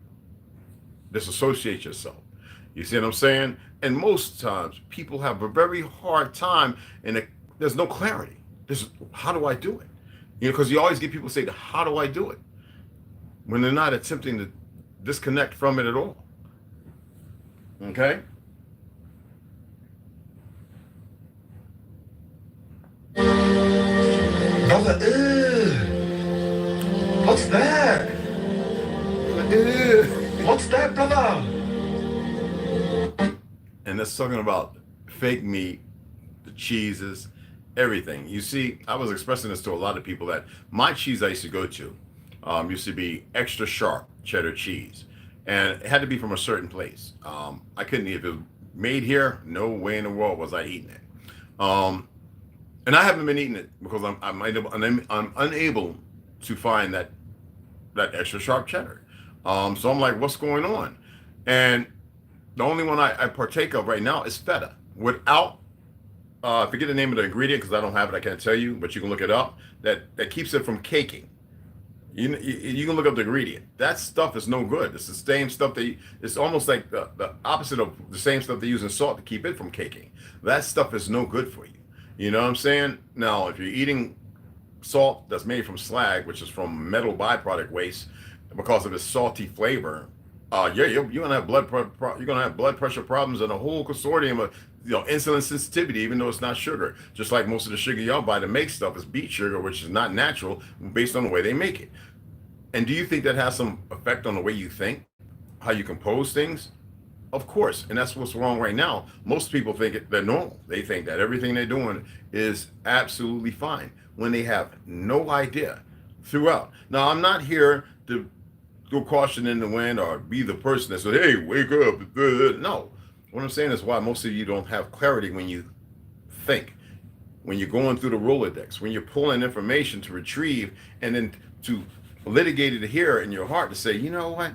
disassociate yourself. You see what I'm saying? And most times people have a very hard time, and there's no clarity. How do I do it? You know, because you always get people say, how do I do it? When they're not attempting to disconnect from it at all. Okay? What's that? What's that, brother? And that's talking about fake meat, the cheeses, everything. You see, I was expressing this to a lot of people that my cheese I used to go to used to be extra sharp cheddar cheese. And it had to be from a certain place. I couldn't eat it. If it was made here, no way in the world was I eating it. And I haven't been eating it because I'm unable to find that extra sharp cheddar. So I'm like, what's going on? And the only one I partake of right now is feta. Without, I forget the name of the ingredient because I don't have it, I can't tell you, but you can look it up. That keeps it from caking. You can look up the ingredient. That stuff is no good. It's the same stuff it's almost like the opposite of the same stuff they use in salt to keep it from caking. That stuff is no good for you. You know what I'm saying? Now, if you're eating salt that's made from slag, which is from metal byproduct waste, because of its salty flavor, you're gonna have blood pressure problems and a whole consortium of insulin sensitivity, even though it's not sugar. Just like most of the sugar y'all buy to make stuff is beet sugar, which is not natural based on the way they make it. And do you think that has some effect on the way you think, how you compose things? Of course, and that's what's wrong right now. Most people think they're normal. They think that everything they're doing is absolutely fine when they have no idea throughout. Now, I'm not here to throw caution in the wind or be the person that says, hey, wake up. No. What I'm saying is why most of you don't have clarity when you think, when you're going through the Rolodex, when you're pulling information to retrieve and then to litigate it here in your heart to say, you know what?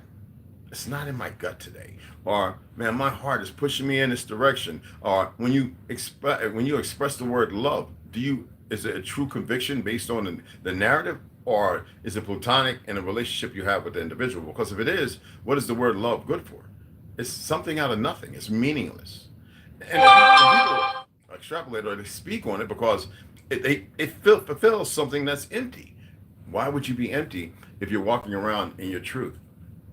It's not in my gut today. Or, man, my heart is pushing me in this direction. Or when you express the word love, is it a true conviction based on the narrative? Or is it platonic in a relationship you have with the individual? Because if it is, what is the word love good for? It's something out of nothing. It's meaningless. And people extrapolate or they speak on it because it fulfills something that's empty. Why would you be empty if you're walking around in your truth?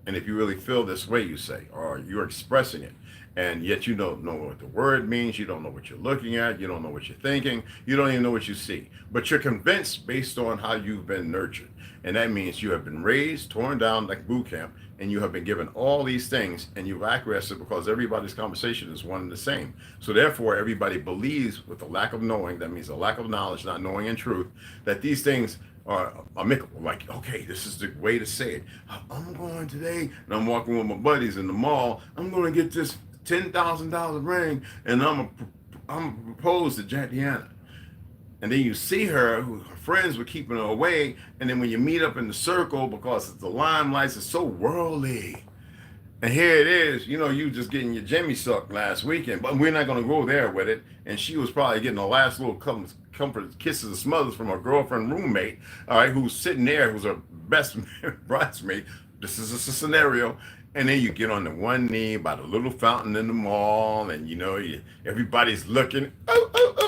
And if you really feel this way, you say, or you're expressing it. And yet you don't know what the word means. You don't know what you're looking at. You don't know what you're thinking. You don't even know what you see. But you're convinced based on how you've been nurtured. And that means you have been raised, torn down like boot camp, and you have been given all these things, and you've acquiesced because everybody's conversation is one and the same. So therefore, everybody believes with a lack of knowing, that means a lack of knowledge, not knowing in truth, that these things are amicable. Like, okay, this is the way to say it. I'm going today, and I'm walking with my buddies in the mall. I'm going to get this $10,000 ring, and I'm propose to Jatiana. And then you see her, her friends were keeping her away, and then when you meet up in the circle, because the limelight is so worldly, and here it is, you know, you just getting your Jimmy sucked last weekend, but we're not going to go there with it. And she was probably getting the last little comfort kisses and smothers from her girlfriend roommate, all right, who's sitting there, who's her best bridesmaid. This is a scenario. And then you get on the one knee by the little fountain in the mall, and you know, everybody's looking,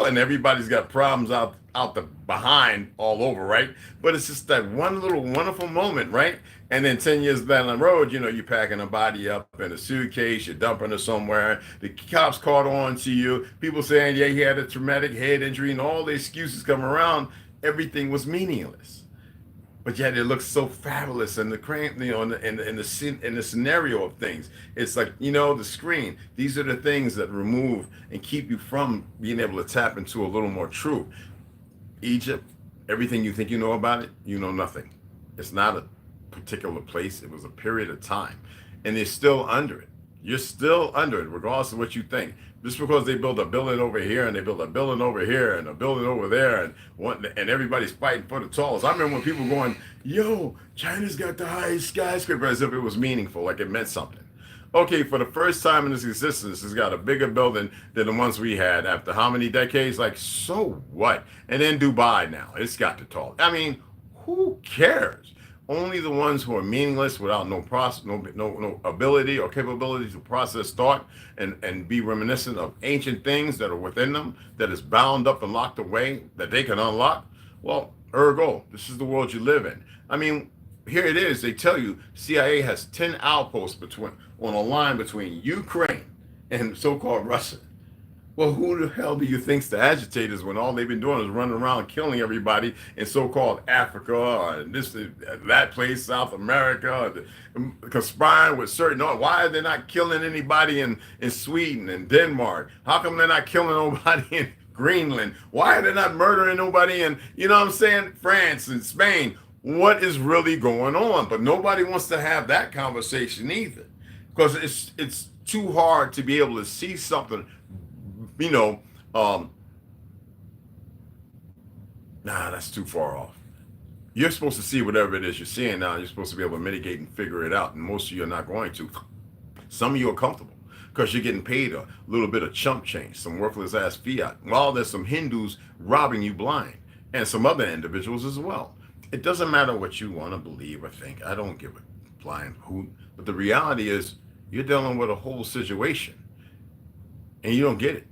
and everybody's got problems out the behind all over, right? But it's just that one little wonderful moment, right? And then 10 years down the road, you know, you're packing a body up in a suitcase, you're dumping her somewhere, the cops caught on to you, people saying, yeah, he had a traumatic head injury, and all the excuses come around. Everything was meaningless. But yet it looks so fabulous, and in the scenario of things, it's like, you know, the screen. These are the things that remove and keep you from being able to tap into a little more truth. Egypt, everything you think you know about it, you know nothing. It's not a particular place. It was a period of time, and they're still under it. You're still under it, regardless of what you think. Just because they build a building over here and they build a building over here and a building over there, and everybody's fighting for the tallest. I remember when people going, yo, China's got the highest skyscraper, as if it was meaningful, like it meant something. Okay, for the first time in its existence, it's got a bigger building than the ones we had after how many decades? Like, so what? And then Dubai now, it's got the tallest. I mean, who cares? Only the ones who are meaningless, without no ability or capability to process thought and be reminiscent of ancient things that are within them, that is bound up and locked away, that they can unlock. Well, ergo, this is the world you live in. I mean, here it is. They tell you CIA has 10 outposts on a line between Ukraine and so-called Russia. Well, who the hell do you think's the agitators when all they've been doing is running around killing everybody in so-called Africa or that place, South America, conspiring with certain? Why are they not killing anybody in Sweden and Denmark? How come they're not killing nobody in Greenland? Why are they not murdering nobody in, you know what I'm saying, France and Spain? What is really going on? But nobody wants to have that conversation either, because it's too hard to be able to see something. You know, nah, that's too far off. You're supposed to see whatever it is you're seeing now. You're supposed to be able to mitigate and figure it out. And most of you are not going to. Some of you are comfortable because you're getting paid a little bit of chump change, some worthless ass fiat, while there's some Hindus robbing you blind, and some other individuals as well. It doesn't matter what you want to believe or think. I don't give a blind hoot. But the reality is you're dealing with a whole situation, and you don't get it.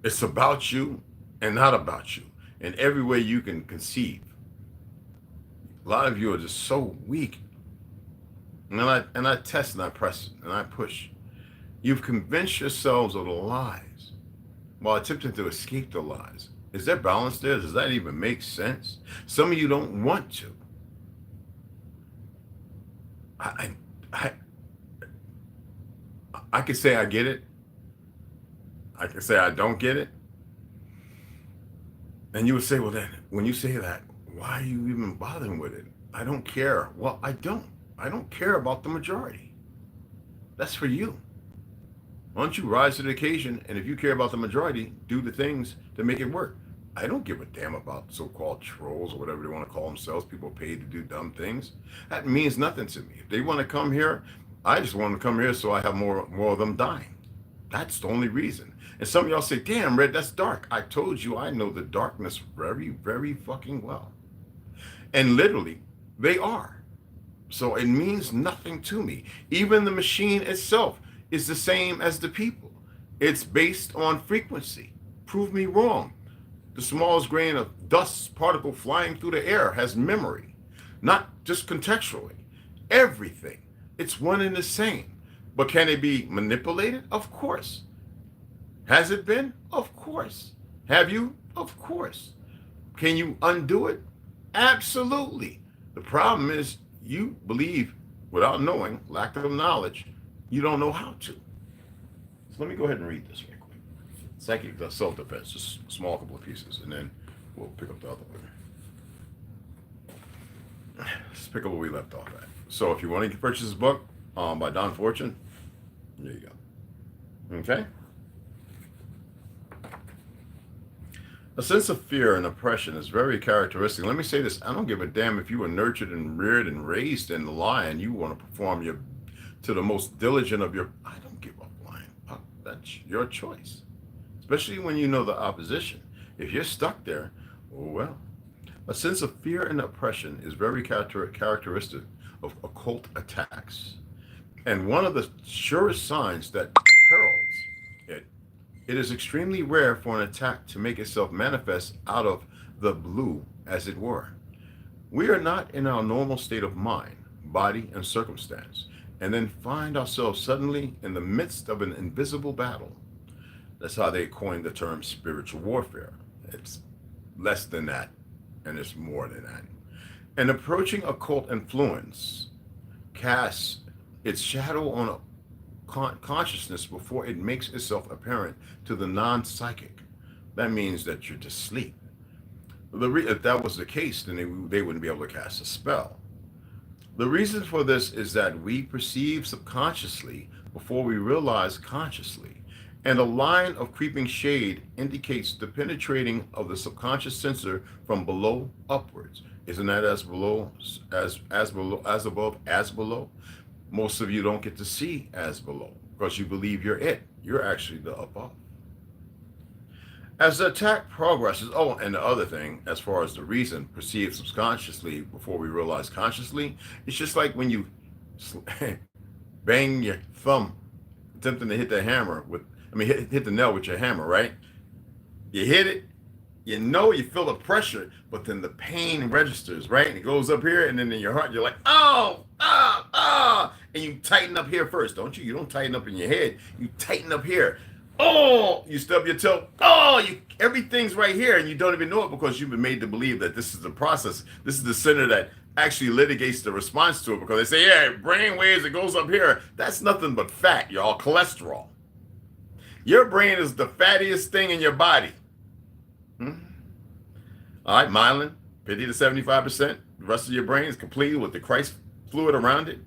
It's about you and not about you in every way you can conceive. A lot of you are just so weak. And I test and I press and I push. You've convinced yourselves of the lies while attempting to escape the lies. Is there balance there? Does that even make sense? Some of you don't want to. I could say I get it. I can say I don't get it. And you would say, well then, when you say that, why are you even bothering with it? I don't care. Well, I don't. I don't care about the majority. That's for you. Why don't you rise to the occasion, and if you care about the majority, do the things to make it work. I don't give a damn about so-called trolls or whatever they want to call themselves, people paid to do dumb things. That means nothing to me. If they want to come here, I just want to come here so I have more of them dying. That's the only reason. And some of y'all say, damn, Red, that's dark. I told you I know the darkness very, very fucking well. And literally, they are. So it means nothing to me. Even the machine itself is the same as the people. It's based on frequency. Prove me wrong. The smallest grain of dust particle flying through the air has memory, not just contextually. Everything. It's one and the same. But can it be manipulated? Of course. Has it been? Of course. Have you? Of course. Can you undo it? Absolutely. The problem is you believe without knowing, lack of knowledge, you don't know how to. So let me go ahead and read this right quick. Psychic self-defense, just a small couple of pieces, and then we'll pick up the other one. Let's pick up where we left off at. So if you want to purchase this book by Don Fortune, there you go. Okay? A sense of fear and oppression is very characteristic. Let me say this. I don't give a damn if you were nurtured and reared and raised in the lie and you want to perform to the most diligent of your... I don't give up lying. That's your choice. Especially when you know the opposition. If you're stuck there, well, a sense of fear and oppression is very characteristic of occult attacks. And one of the surest signs that heralds it is extremely rare for an attack to make itself manifest out of the blue, as it were. We are not in our normal state of mind, body, and circumstance, and then find ourselves suddenly in the midst of an invisible battle. That's how they coined the term spiritual warfare. It's less than that, and it's more than that. An approaching occult influence casts its shadow on a consciousness before it makes itself apparent to the non-psychic. That means that you're just asleep. If that was the case, then they wouldn't be able to cast a spell. The reason for this is that we perceive subconsciously before we realize consciously, and a line of creeping shade indicates the penetrating of the subconscious sensor from below upwards. Isn't that as below, as above, as below? Most of you don't get to see as below because you believe you're it. You're actually the above. As the attack progresses, oh, and the other thing, as far as the reason perceived subconsciously before we realize consciously, it's just like when you bang your thumb attempting to hit the hammer hit the nail with your hammer, right? You hit it, you feel the pressure, but then the pain registers, right? And it goes up here, and then in your heart, you're like, oh, and you tighten up here first, don't you? You don't tighten up in your head. You tighten up here. Oh, you stub your toe. Oh, everything's right here, and you don't even know it because you've been made to believe that this is the process. This is the center that actually litigates the response to it because they say, yeah, brain waves, it goes up here. That's nothing but fat, y'all, cholesterol. Your brain is the fattiest thing in your body. All right, myelin, 50 to 75%. The rest of your brain is completed with the Christ fluid around it.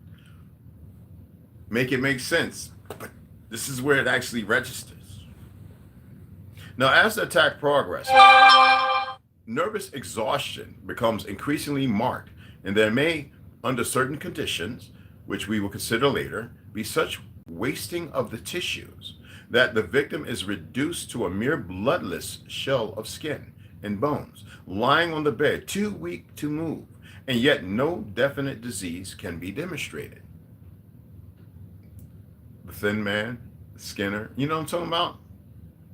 Make it make sense. But this is where it actually registers. Now, as the attack progresses, nervous exhaustion becomes increasingly marked, and there may, under certain conditions, which we will consider later, be such wasting of the tissues that the victim is reduced to a mere bloodless shell of skin and bones, lying on the bed, too weak to move, and yet no definite disease can be demonstrated. The Thin Man, Skinner, you know what I'm talking about?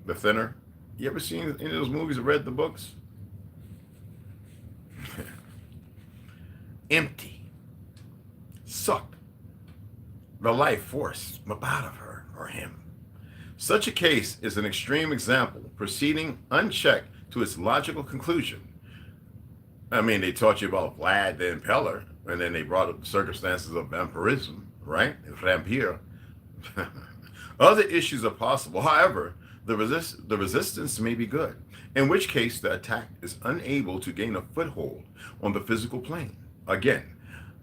The Thinner. You ever seen any of those movies or read the books? Empty. Sucked the life force out of her or him. Such a case is an extreme example, proceeding unchecked to its logical conclusion. I mean, they taught you about Vlad the Impaler, and then they brought up the circumstances of vampirism, right? Vampire. Other issues are possible. However, the resistance may be good, in which case the attack is unable to gain a foothold on the physical plane. Again,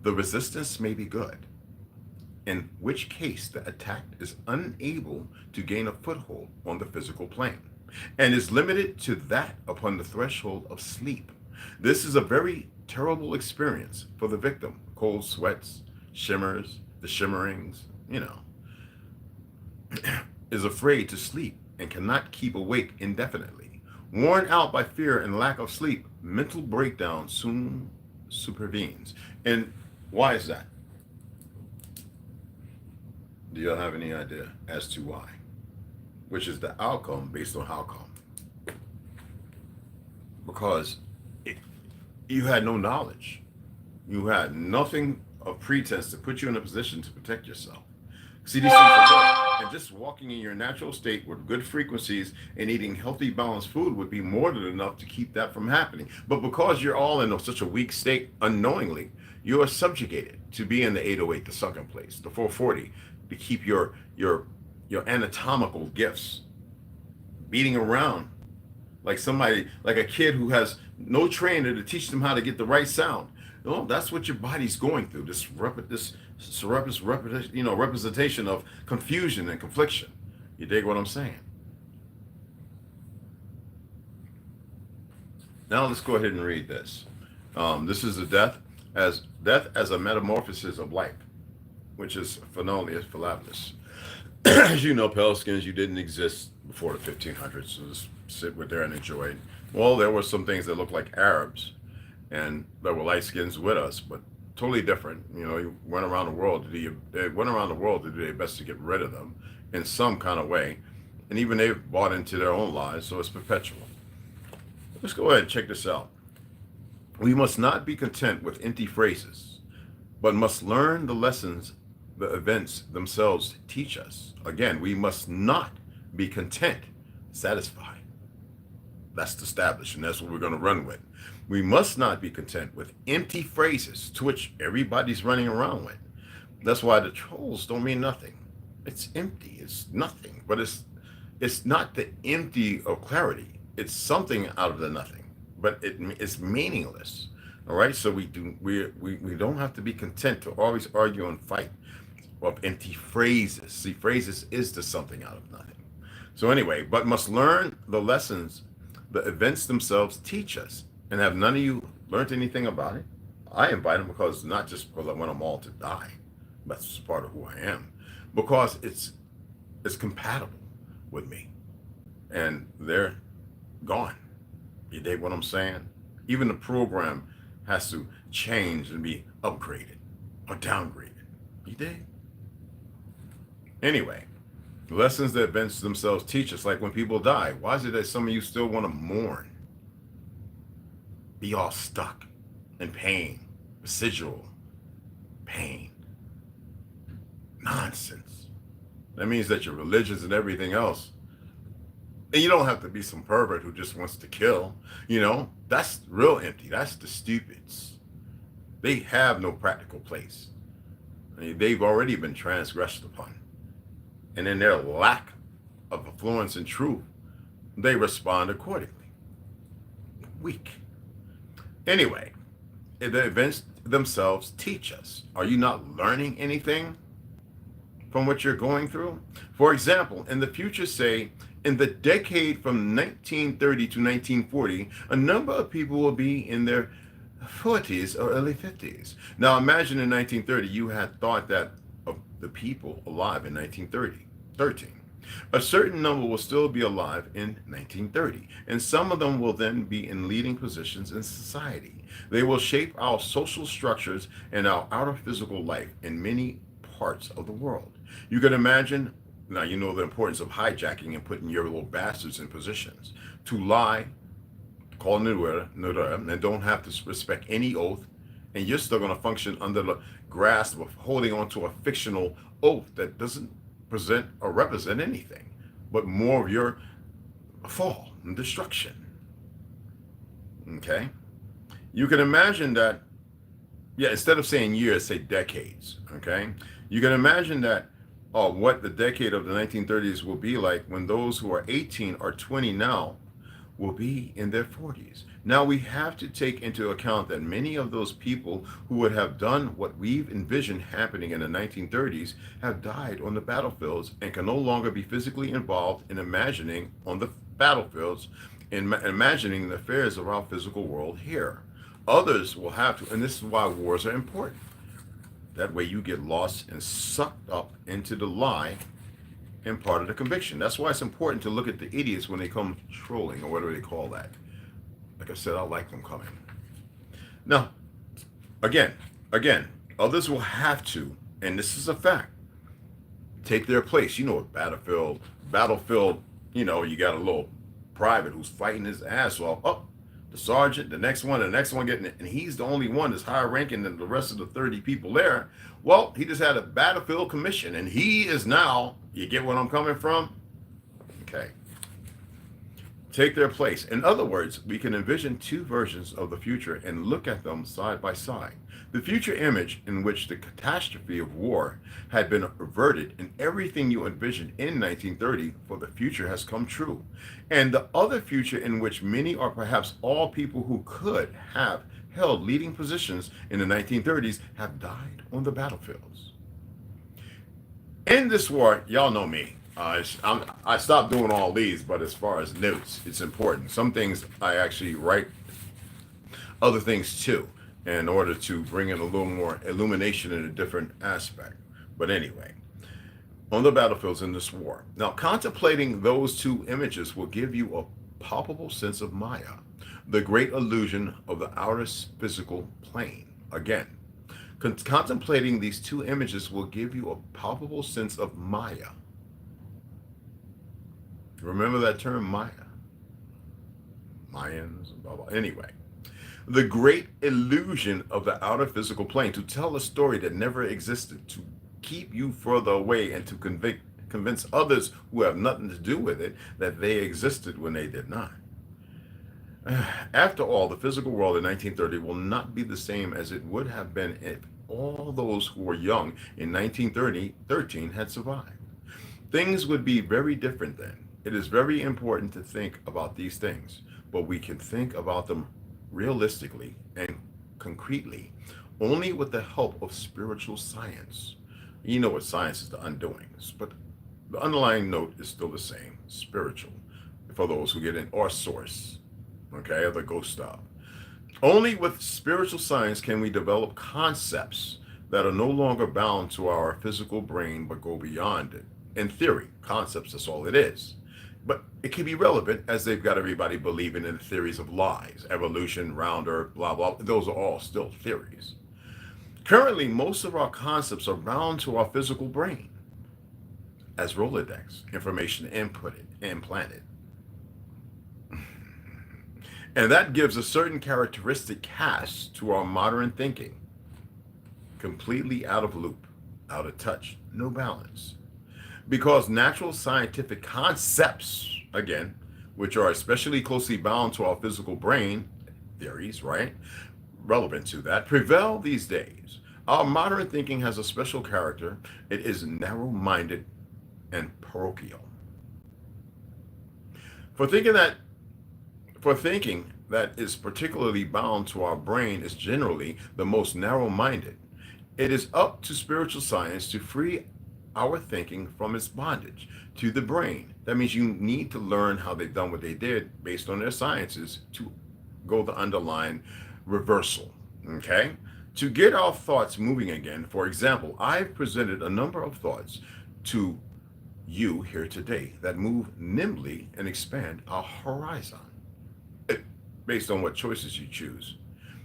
the resistance may be good, in which case the attack is unable to gain a foothold on the physical plane, and is limited to that upon the threshold of sleep. This is a very terrible experience for the victim. Cold sweats, shimmers, the shimmerings, is afraid to sleep and cannot keep awake indefinitely. Worn out by fear and lack of sleep, mental breakdown soon supervenes. And why is that? Do you have any idea as to why? Which is the outcome based on how come? Because you had no knowledge. You had nothing of pretense to put you in a position to protect yourself. See, these things are good. And just walking in your natural state with good frequencies and eating healthy, balanced food would be more than enough to keep that from happening. But because you're all in such a weak state, unknowingly, you are subjugated to be in the 808, the second place, the 440, to keep your anatomical gifts beating around like somebody, like a kid who has no trainer to teach them how to get the right sound. No, that's what your body's going through. This representation of confusion and confliction. You dig what I'm saying? Now let's go ahead and read this. This is the death as a metamorphosis of life, which is Phenolius Philabus. As you know, pale skins, you didn't exist before the 1500s, so just sit with there and enjoy it. Well, there were some things that looked like Arabs, and there were light skins with us, but totally different. You know, you went around the world to do their best to get rid of them in some kind of way, and even they've bought into their own lies, so it's perpetual. Let's go ahead and check this out. We must not be content with empty phrases, but must learn the lessons the events themselves teach us. Again, we must not be content, satisfied. That's established, and that's what we're going to run with. We must not be content with empty phrases to which everybody's running around with. That's why the trolls don't mean nothing. It's empty. It's nothing. But it's not the empty of clarity. It's something out of the nothing. But it's meaningless. All right. So we don't have to be content to always argue and fight of empty phrases. See, phrases is the something out of nothing. So anyway, but must learn the lessons the events themselves teach us. And have none of you learned anything about it? I invite them because not just because I want them all to die. That's just part of who I am. Because it's compatible with me. And they're gone. You dig what I'm saying? Even the program has to change and be upgraded or downgraded. You dig? Anyway, the lessons that events themselves teach us, like when people die, why is it that some of you still want to mourn? Be all stuck in pain, residual pain, nonsense. That means that your religions and everything else, and you don't have to be some pervert who just wants to kill, you know, that's real empty. That's the stupids. They have no practical place. I mean, they've already been transgressed upon. And in their lack of affluence and truth, they respond accordingly. Weak. Anyway, the events themselves teach us. Are you not learning anything from what you're going through? For example, in the future, say, in the decade from 1930 to 1940, a number of people will be in their 40s or early 50s. Now imagine in 1930, you had thought that of the people alive in 1913. A certain number will still be alive in 1930, and some of them will then be in leading positions in society. They will shape our social structures and our outer physical life in many parts of the world. You can imagine, now you know the importance of hijacking and putting your little bastards in positions to lie, call nudura, and don't have to respect any oath, and you're still going to function under the grasp of holding on to a fictional oath that doesn't present or represent anything, but more of your fall and destruction. Okay? You can imagine that, instead of saying years, say decades, okay? You can imagine that what the decade of the 1930s will be like when those who are 18 or 20 now will be in their 40s. Now we have to take into account that many of those people who would have done what we've envisioned happening in the 1930s have died on the battlefields and can no longer be physically involved in imagining on the battlefields, in imagining the affairs of our physical world here. Others will have to, and this is why wars are important. That way you get lost and sucked up into the lie and part of the conviction. That's why it's important to look at the idiots when they come trolling, or whatever they call that. Like I said, I like them coming. Now, again, others will have to, and this is a fact, take their place. You know, battlefield, you know, you got a little private who's fighting his ass off. Oh, the sergeant, the next one getting it, and he's the only one that's higher ranking than the rest of the 30 people there. Well, he just had a battlefield commission, and he is now, you get what I'm coming from? Okay. Take their place. In other words, we can envision two versions of the future and look at them side by side. The future image in which the catastrophe of war had been averted and everything you envisioned in 1930 for the future has come true. And the other future in which many or perhaps all people who could have held leading positions in the 1930s have died on the battlefields. In this war, y'all know me. I stopped doing all these, but as far as notes, it's important. Some things I actually write, other things too, in order to bring in a little more illumination in a different aspect. But anyway, on the battlefields in this war. Now, contemplating those two images will give you a palpable sense of Maya, the great illusion of the outer physical plane. Again, contemplating these two images will give you a palpable sense of Maya. Remember that term, Maya? Mayans, blah, blah. Anyway, the great illusion of the outer physical plane, to tell a story that never existed, to keep you further away and to convince others who have nothing to do with it that they existed when they did not. After all, the physical world in 1930 will not be the same as it would have been if all those who were young in 1913 had survived. Things would be very different then. It is very important to think about these things, but we can think about them realistically and concretely only with the help of spiritual science. You know what science is, the undoings, but the underlying note is still the same, spiritual, for those who get in, or source, okay, or the ghost stuff. Only with spiritual science can we develop concepts that are no longer bound to our physical brain, but go beyond it. In theory, concepts, that's all it is. But it can be relevant as they've got everybody believing in the theories of lies, evolution, round earth, blah, blah. Those are all still theories. Currently, most of our concepts are bound to our physical brain as Rolodex, information inputted, implanted. And that gives a certain characteristic cast to our modern thinking. Completely out of loop, out of touch, no balance. Because natural scientific concepts, again, which are especially closely bound to our physical brain, theories, right, relevant to that, prevail these days. Our modern thinking has a special character. It is narrow-minded and parochial. For thinking that is particularly bound to our brain is generally the most narrow-minded. It is up to spiritual science to free our thinking from its bondage to the brain. That means you need to learn how they've done what they did based on their sciences to go the underlying reversal, okay? To get our thoughts moving again. For example, I've presented a number of thoughts to you here today that move nimbly and expand our horizon based on what choices you choose,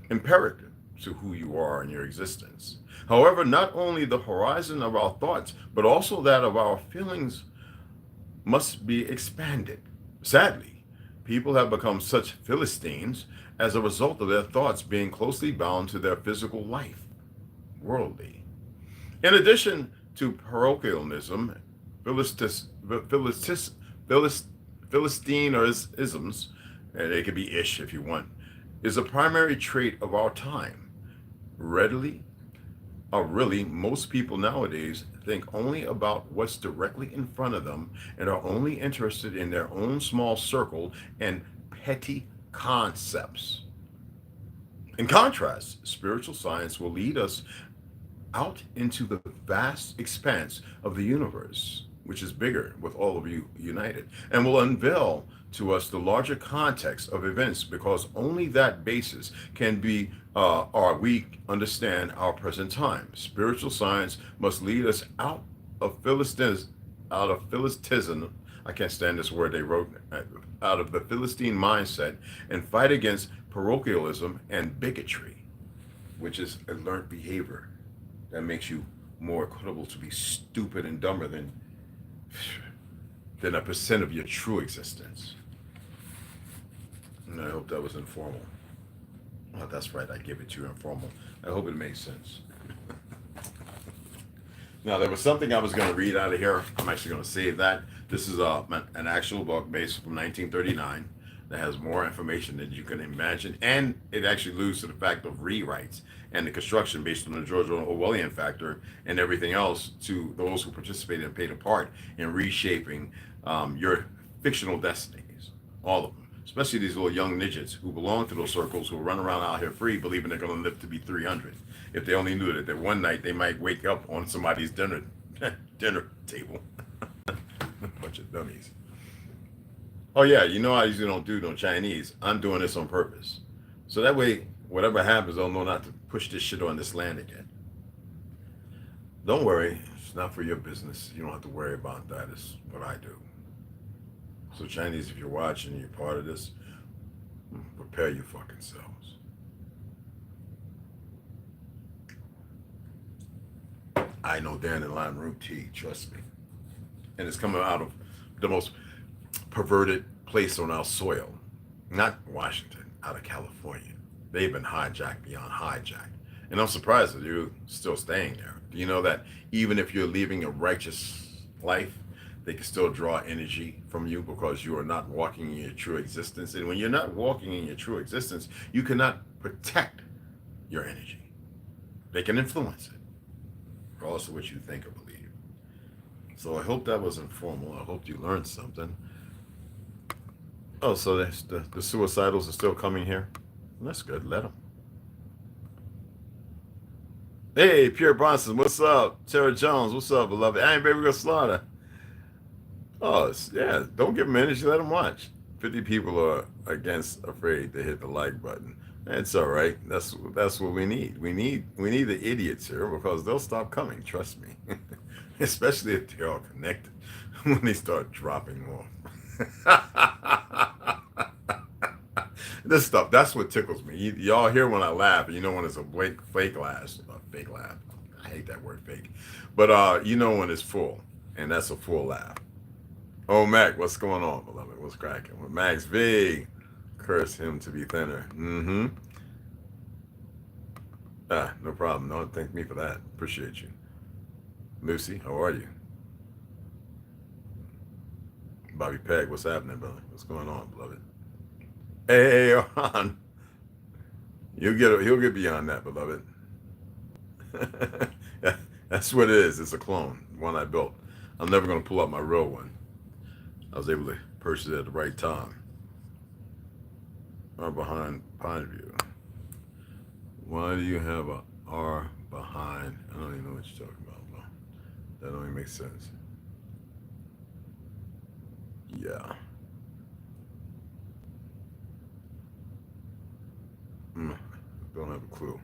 imperative to who you are in your existence. However, not only the horizon of our thoughts, but also that of our feelings must be expanded. Sadly, people have become such Philistines as a result of their thoughts being closely bound to their physical life, worldly. In addition to parochialism, Philistinisms, and they could be ish if you want, is a primary trait of our time. Really, most people nowadays think only about what's directly in front of them and are only interested in their own small circle and petty concepts. In contrast, spiritual science will lead us out into the vast expanse of the universe, which is bigger with all of you united, and will unveil to us the larger context of events, because only that basis can be we understand our present time. Spiritual science must lead us out of Philistinism. I can't stand this word they wrote, out of the Philistine mindset, and fight against parochialism and bigotry, which is a learned behavior that makes you more equitable to be stupid and dumber than a percent of your true existence. And I hope that was informal. Oh, that's right, I give it to you informal. I hope it makes sense. Now, there was something I was going to read out of here. I'm actually going to save that. This is an actual book based from 1939 that has more information than you can imagine. And it actually alludes to the fact of rewrites and the construction based on the George Orwellian factor and everything else to those who participated and played a part in reshaping your fictional destinies. All of them. Especially these little young midgets who belong to those circles who run around out here free believing they're going to live to be 300. If they only knew that one night they might wake up on somebody's dinner table. Bunch of dummies. Oh yeah, you know I usually don't do no Chinese. I'm doing this on purpose. So that way, whatever happens, I'll know not to push this shit on this land again. Don't worry, it's not for your business. You don't have to worry about that. It's what I do. So Chinese, if you're watching, you're part of this, prepare your fucking selves. I know Dan and lime root tea, trust me. And it's coming out of the most perverted place on our soil. Not Washington, out of California. They've been hijacked beyond hijacked. And I'm surprised that you're still staying there. Do you know that even if you're living a righteous life, they can still draw energy from you because you are not walking in your true existence. And when you're not walking in your true existence, you cannot protect your energy. They can influence it, regardless of what you think or believe. So I hope that was informal. I hope you learned something. Oh, so the suicidals are still coming here? That's good. Let them. Hey, Pierre Bronson, what's up? Tara Jones, what's up, beloved? I ain't baby gonna slaughter. Oh, yeah, don't give them energy, let them watch. 50 people are afraid to hit the like button. It's all right. That's what we need. We need the idiots here because they'll stop coming, trust me. Especially if they're all connected when they start dropping off. This stuff, that's what tickles me. Y'all hear when I laugh, and you know when it's a fake laugh. Fake laugh. I hate that word fake. But you know when it's full, and that's a full laugh. Oh, Mac, what's going on, beloved? What's cracking? With Max V, curse him to be thinner. Mm-hmm. No problem. Don't thank me for that. Appreciate you. Lucy, how are you? Bobby Peg, what's happening, brother? What's going on, beloved? Hey, on. He'll get beyond that, beloved. Yeah, that's what it is. It's a clone, one I built. I'm never going to pull out my real one. I was able to purchase it at the right time. R behind Pineview. Why do you have a R behind? I don't even know what you're talking about, bro. That don't even make sense. Yeah. Don't have a clue.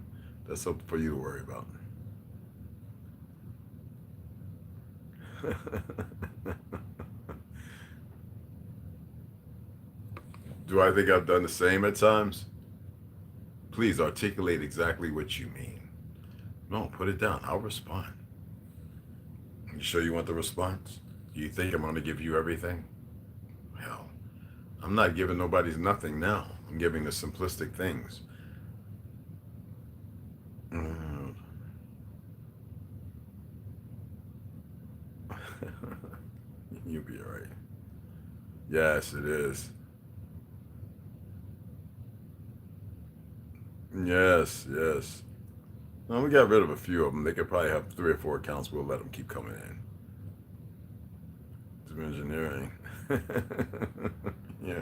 That's something for you to worry about. Do I think I've done the same at times? Please articulate exactly what you mean. No, put it down. I'll respond. You sure you want the response? Do you think I'm going to give you everything? Hell, I'm not giving nobody's nothing now. I'm giving the simplistic things. You'll be all right. Yes, it is. Yes. No, we got rid of a few of them. They could probably have 3 or 4 accounts. We'll let them keep coming in. Some engineering. Yeah.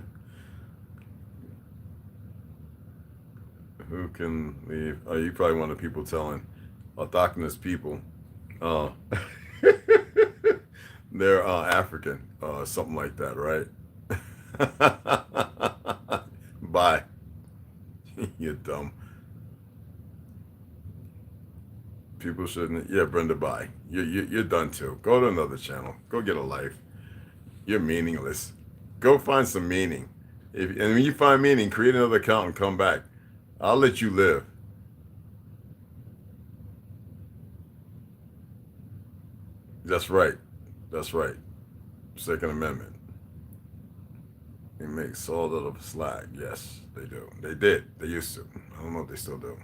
Who can leave? Oh, you probably one of the people telling autochthonous people they're African, something like that, right? Bye. You're dumb. People shouldn't. Yeah, Brenda, bye. You're done too. Go to another channel. Go get a life. You're meaningless. Go find some meaning. And when you find meaning, create another account and come back. I'll let you live. That's right. Second Amendment. They make salt out of slag. Yes, they do. They did. They used to. I don't know if they still do.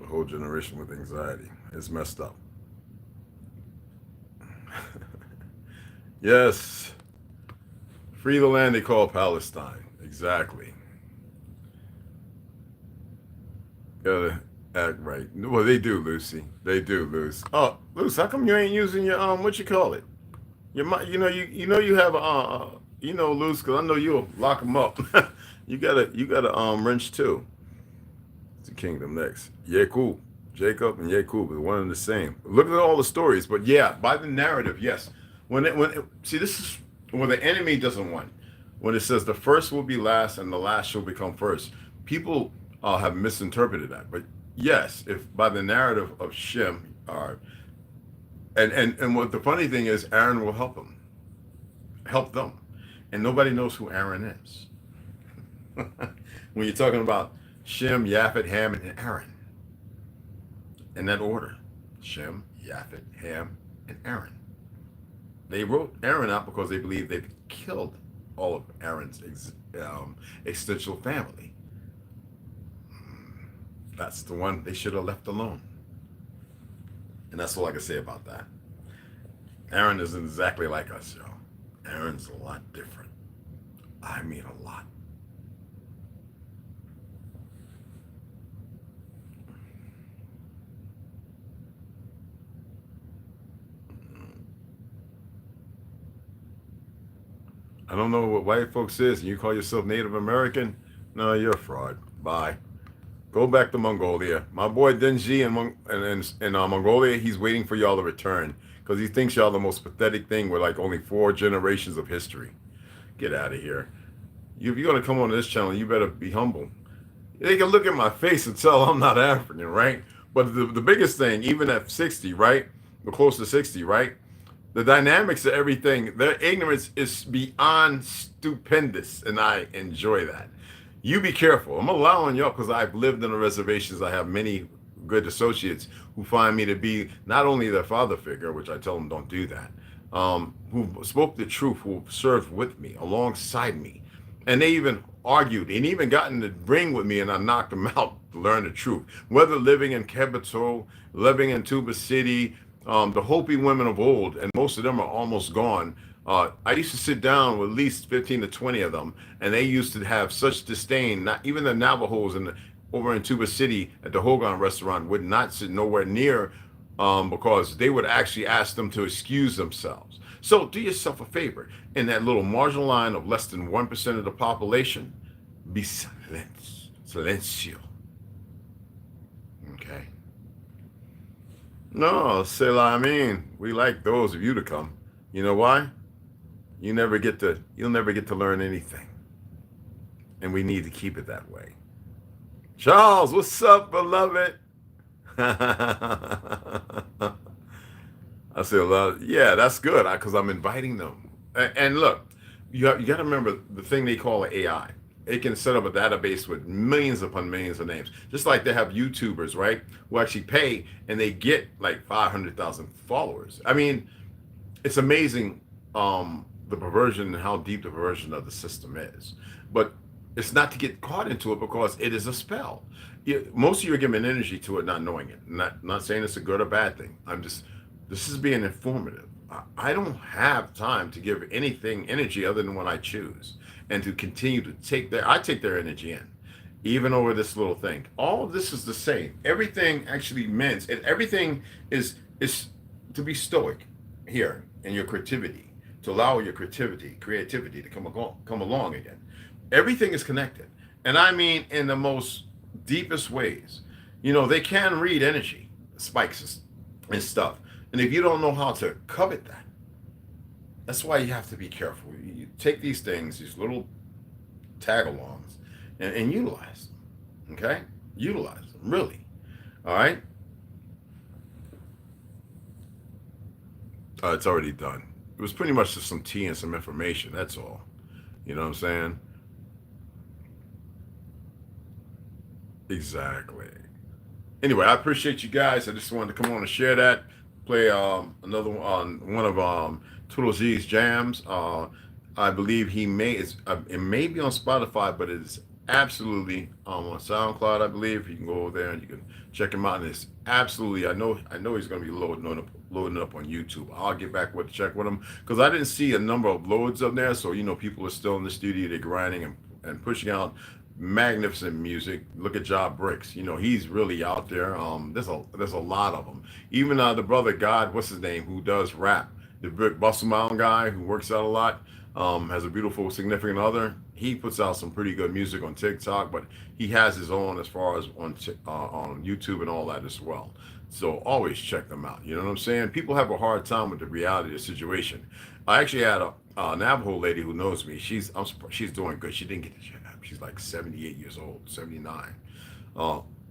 The whole generation with anxiety. It's messed up. Yes. Free the land they call Palestine. Exactly. Gotta act right. Well, they do, Lucy. They do, Luce. Oh, Luce, how come you ain't using your what you call it? Your you have Luce, because I know you'll lock them up. you gotta wrench too. It's the kingdom next. Yakub, Jacob and Yakub is one and the same. Look at all the stories, but yeah, by the narrative, yes. See, this is what the enemy doesn't want. When it says the first will be last and the last shall become first, people have misinterpreted that. But yes, if by the narrative of Shem, and what the funny thing is, Aaron will help them, and nobody knows who Aaron is. When you're talking about Shem, Japhet, Ham, and Aaron, in that order, Shem, Japhet, Ham, and Aaron. They wrote Aaron out because they believe they've killed all of Aaron's extensive family. That's the one they should have left alone. And that's all I can say about that. Aaron isn't exactly like us, y'all. Aaron's a lot different. I mean a lot. I don't know what white folks is, and you call yourself Native American? No, you're a fraud. Bye. Go back to Mongolia. My boy Denji in Mongolia, he's waiting for y'all to return because he thinks y'all the most pathetic thing with like only 4 generations of history. Get out of here. If you're going to come on this channel, you better be humble. They can look at my face and tell I'm not African, right? But the biggest thing, even at 60, right? Or close to 60, right? The dynamics of everything, their ignorance is beyond stupendous, and I enjoy that. You be careful. I'm allowing y'all because I've lived in the reservations. I have many good associates who find me to be not only their father figure, which I tell them don't do that, who spoke the truth, who served with me, alongside me. And they even argued and even got in the ring with me, and I knocked them out to learn the truth. Whether living in Kebito, living in Tuba City, the Hopi women of old, and most of them are almost gone. I used to sit down with at least 15 to 20 of them, and they used to have such disdain. Not even the Navajos over in Tuba City at the Hogan restaurant would not sit nowhere near because they would actually ask them to excuse themselves. So do yourself a favor. In that little marginal line of less than 1% of the population, be silencio. Okay? No, Selah, we like those of you to come. You know why? You'll never get to learn anything. And we need to keep it that way. Charles, what's up, beloved? I say a lot. Yeah, that's good because I'm inviting them. And look, you got to remember the thing they call AI. It can set up a database with millions upon millions of names. Just like they have YouTubers, right? Who actually pay and they get like 500,000 followers. I mean, it's amazing the perversion and how deep the perversion of the system is. But it's not to get caught into it because it is a spell. Most of you are giving energy to it, not knowing it. Not saying it's a good or bad thing. This is being informative. I don't have time to give anything energy other than what I choose, and to continue to take their energy in, even over this little thing. All of this is the same. Everything actually means, and everything is to be stoic here in your creativity, to allow your creativity to come along again. Everything is connected, and I mean in the most deepest ways. They can read energy spikes and stuff. And if you don't know how to covet that, that's why you have to be careful. You take these things, these little tag-alongs, and utilize them, okay? Utilize them, really, all right? It's already done. It was pretty much just some tea and some information, that's all. You know what I'm saying? Exactly. Anyway, I appreciate you guys. I just wanted to come on and share that. Play another one of ToLU'S jams. I believe he may, it may be on Spotify, but it's absolutely on SoundCloud, I believe. You can go over there and you can check him out. And it's absolutely, I know he's going to be loading up on YouTube. I'll get back with check with him because I didn't see a number of loads up there. So, you know, people are still in the studio, they're grinding and pushing out magnificent music. Look at Jah Brickz. You know, he's really out there. There's a lot of them. Even the brother God, what's his name, who does rap, the big Bustle Mountain guy who works out a lot. Has a beautiful significant other. He puts out some pretty good music on TikTok, but he has his own as far as on YouTube and all that as well. So always check them out. You know what I'm saying? People have a hard time with the reality of the situation. I actually had a Navajo lady who knows me. She's doing good. She didn't get the job. She's like 78 years old, 79.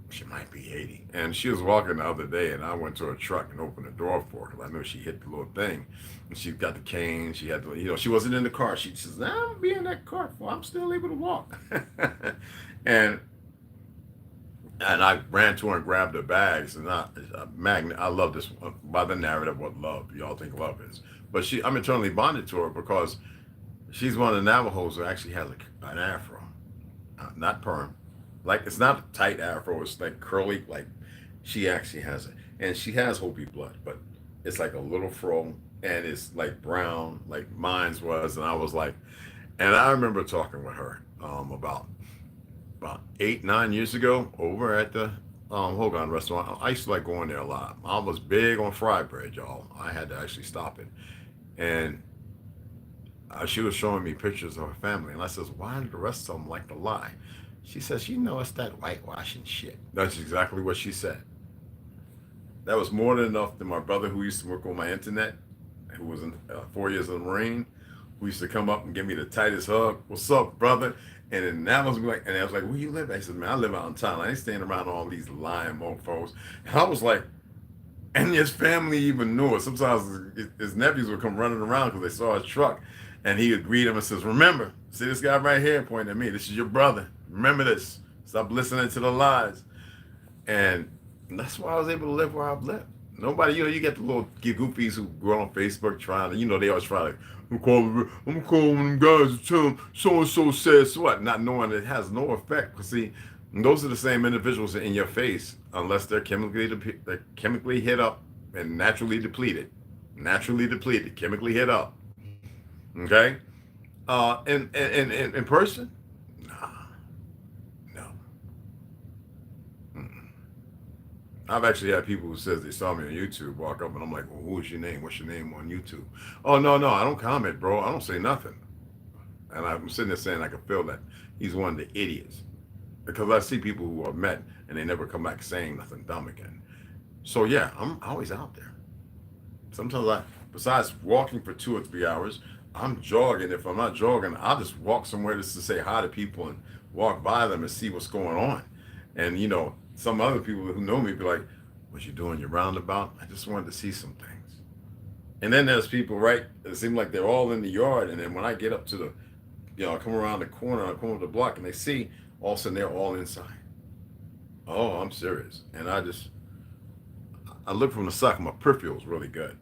She might be 80. And she was walking the other day, and I went to her truck and opened the door for her because I know she hit the little thing. And she got the cane. She had the, you know, she wasn't in the car. She says, nah, I'm gonna be in that car. Well, I'm still able to walk. and I ran to her and grabbed her bags. And I love this by the narrative what love y'all think love is. But I'm eternally bonded to her because she's one of the Navajos who actually has an afro, not perm. Like, it's not a tight afro, it's like curly, like she actually has it. And she has Hopi blood, but it's like a little fro and it's like brown, like mine's was. And I was like, and I remember talking with her about 8-9 years ago over at the Hogan restaurant. I used to like going there a lot. I was big on fried bread, y'all. I had to actually stop it. And she was showing me pictures of her family. And I says, why do the rest of them like to lie? She says, you know, it's that whitewashing shit. That's exactly what she said. That was more than enough to my brother who used to work on my internet, who was in 4 years in the Marine, who used to come up and give me the tightest hug. What's up, brother? And then that was like, and I was like, where you live at? He said, man, I live out in town. I ain't staying around all these lying mofos. And I was like, and his family even knew it. Sometimes his nephews would come running around because they saw his truck. And he would greet him and says, remember, see this guy right here pointing at me. This is your brother. Remember this. Stop listening to the lies. And that's why I was able to live where I've lived. Nobody, you know, you get the little goofies who go on Facebook trying to, you know, they always try to, I'm calling them guys and tell them so-and-so says what, not knowing it has no effect. Because see, those are the same individuals in your face unless they're chemically hit up and naturally depleted, chemically hit up. Okay? In person? No. Mm-mm. I've actually had people who says they saw me on YouTube walk up and I'm like, well, who is your name? What's your name on YouTube? Oh, no, I don't comment, bro. I don't say nothing. And I'm sitting there saying I can feel that he's one of the idiots. Because I see people who I've met and they never come back saying nothing dumb again. So yeah, I'm always out there. Sometimes besides walking for 2 or 3 hours, I'm jogging. If I'm not jogging, I'll just walk somewhere just to say hi to people and walk by them and see what's going on. And, you know, some other people who know me be like, what you doing? Your roundabout? I just wanted to see some things. And then there's people, right, it seems like they're all in the yard. And then when I get up to the, you know, I come around the corner, I come up the block and they see, all of a sudden they're all inside. Oh, I'm serious. And I look from the side, my peripheral is really good.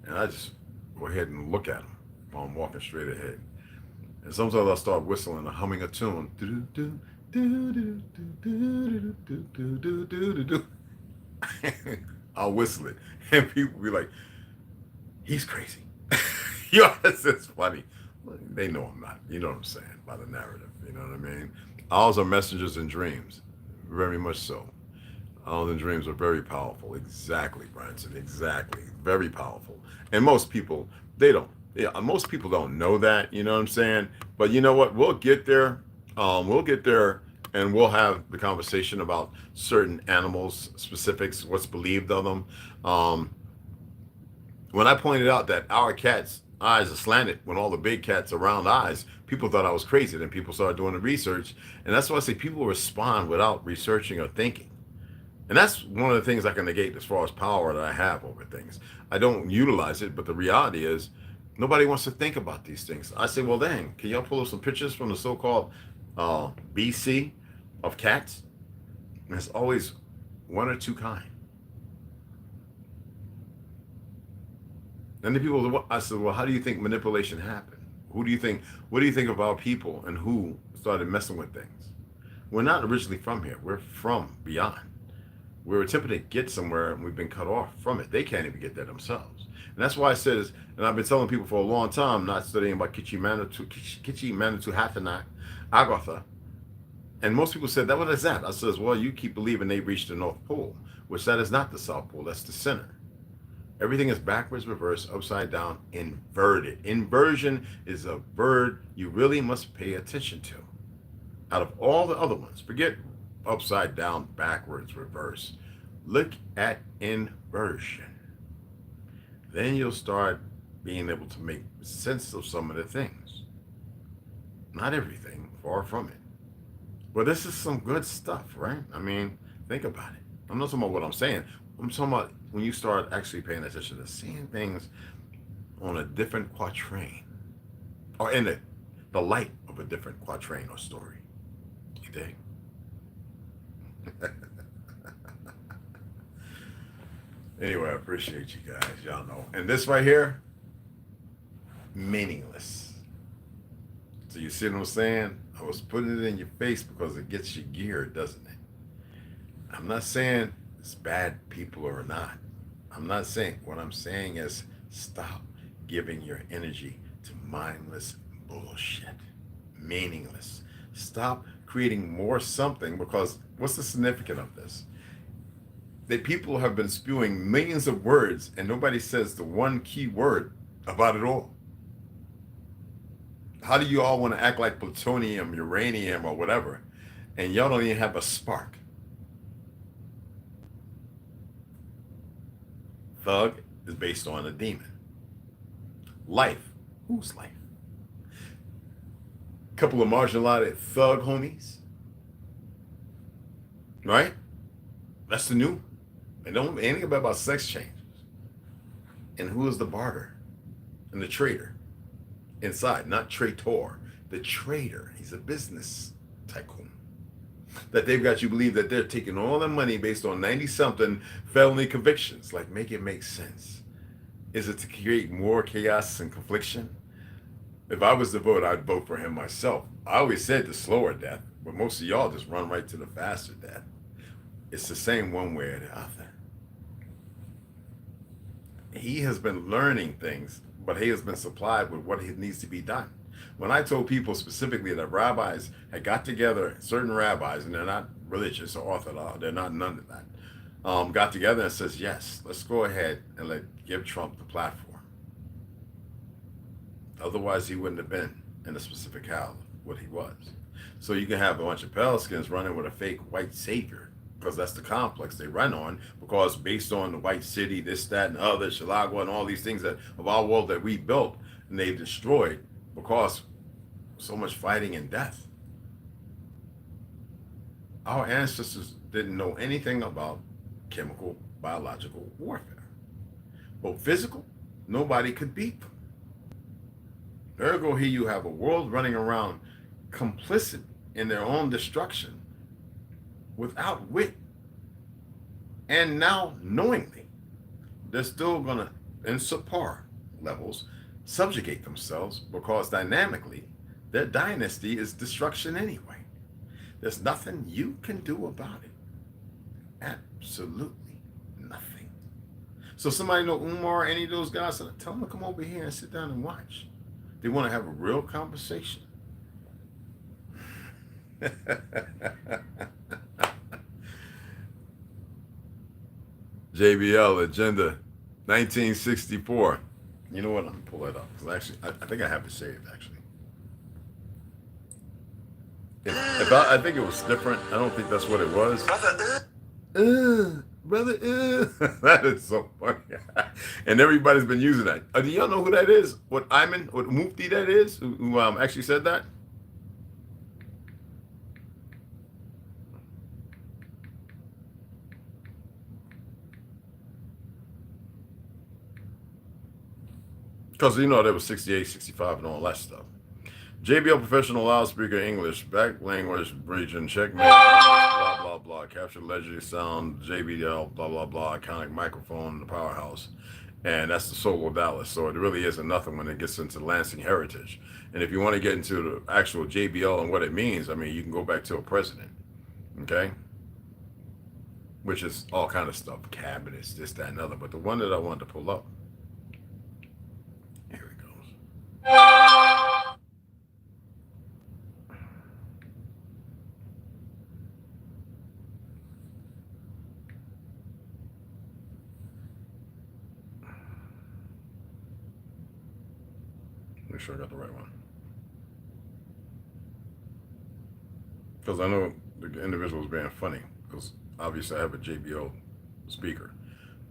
And I just go ahead and look at them. I'm walking straight ahead. And sometimes I'll start whistling or humming a tune. I'll whistle it. And people be like, he's crazy. Yo, it's funny. They know I'm not. You know what I'm saying by the narrative. You know what I mean? Owls are messengers in dreams. Very much so. Owls in dreams are very powerful. Exactly, Branson. Exactly. Very powerful. And most people, they don't. Yeah, most people don't know that, you know what I'm saying? But you know what? We'll get there. We'll get there and we'll have the conversation about certain animals, specifics, what's believed of them. When I pointed out that our cat's eyes are slanted when all the big cats are round eyes, people thought I was crazy. Then people started doing the research. And that's why I say people respond without researching or thinking. And that's one of the things I can negate as far as power that I have over things. I don't utilize it, but the reality is, nobody wants to think about these things. I say, well, dang, can y'all pull up some pictures from the so-called BC of cats? And it's always one or two kind. And the people, I said, well, how do you think manipulation happened? Who do you think? What do you think about people and who started messing with things? We're not originally from here. We're from beyond. We're attempting to get somewhere and we've been cut off from it. They can't even get there themselves. And that's why I said, and I've been telling people for a long time, not studying about Kichi Manitou Hathanak, Agatha. And most people said, what is that? I says, well, you keep believing they reached the North Pole, which that is not the South Pole, that's the center. Everything is backwards, reverse, upside down, inverted. Inversion is a word you really must pay attention to. Out of all the other ones, forget upside down, backwards, reverse. Look at inversion. Then you'll start being able to make sense of some of the things. Not everything, far from it. But this is some good stuff, right? I mean, think about it. I'm not talking about what I'm saying. I'm talking about when you start actually paying attention to seeing things on a different quatrain, or in the light of a different quatrain or story. You dig? Anyway, I appreciate you guys. Y'all know. And this right here, meaningless. So you see what I'm saying? I was putting it in your face because it gets you geared, doesn't it? I'm not saying it's bad people or not. I'm not saying, what I'm saying is stop giving your energy to mindless bullshit. Meaningless. Stop creating more something, because what's the significance of this? That people have been spewing millions of words and nobody says the one key word about it all. How do you all want to act like plutonium, uranium, or whatever, and y'all don't even have a spark? Thug is based on a demon. Life, whose life? Couple of marginalized thug homies, right? That's the new. And don't anything about sex changes. And who is the barter and the trader inside? Not traitor, the trader. He's a business tycoon. That they've got you believe that they're taking all the money based on 90-something felony convictions. Like, make it make sense. Is it to create more chaos and confliction? If I was to vote, I'd vote for him myself. I always said the slower death, but most of y'all just run right to the faster death. It's the same one way or the other. He has been learning things, but he has been supplied with what needs to be done. When I told people specifically that rabbis had got together, certain rabbis, and they're not religious or orthodox, they're not none of that, got together and says, yes, let's go ahead and give Trump the platform. Otherwise, he wouldn't have been in a specific house what he was. So you can have a bunch of Pelicans running with a fake white savior, because that's the complex they run on, because based on the white city, this, that, and other, Shilagua, and all these things that of our world that we built and they've destroyed because so much fighting and death. Our ancestors didn't know anything about chemical, biological warfare. But physical, nobody could beat them. Ergo, here you have a world running around complicit in their own destruction without wit. And now, knowingly, they're still going to, in subpar levels, subjugate themselves, because dynamically, their dynasty is destruction anyway. There's nothing you can do about it. Absolutely nothing. So somebody know Umar or any of those guys, tell them to come over here and sit down and watch. They want to have a real conversation. JBL Agenda 1964. You know what? I'm gonna pull that up, because actually, I think I have it saved. Actually, if I think it was different. I don't think that's what it was. Brother, that is so funny. And everybody's been using that. Do y'all know who that is? What Mufti that is? Who actually said that? Because, there was 68, 65, and all that stuff. JBL Professional Loudspeaker English, back language region, checkmate, blah, blah, blah, capture legendary sound, JBL, blah, blah, blah, iconic microphone, the powerhouse. And that's the soul of Dallas. So it really isn't nothing when it gets into Lansing heritage. And if you want to get into the actual JBL and what it means, I mean, you can go back to a president, okay? Which is all kind of stuff, cabinets, this, that, and other. But the one that I wanted to pull up, here it goes. Make sure I got the right one. Because I know the individual is being funny, because obviously I have a JBL speaker.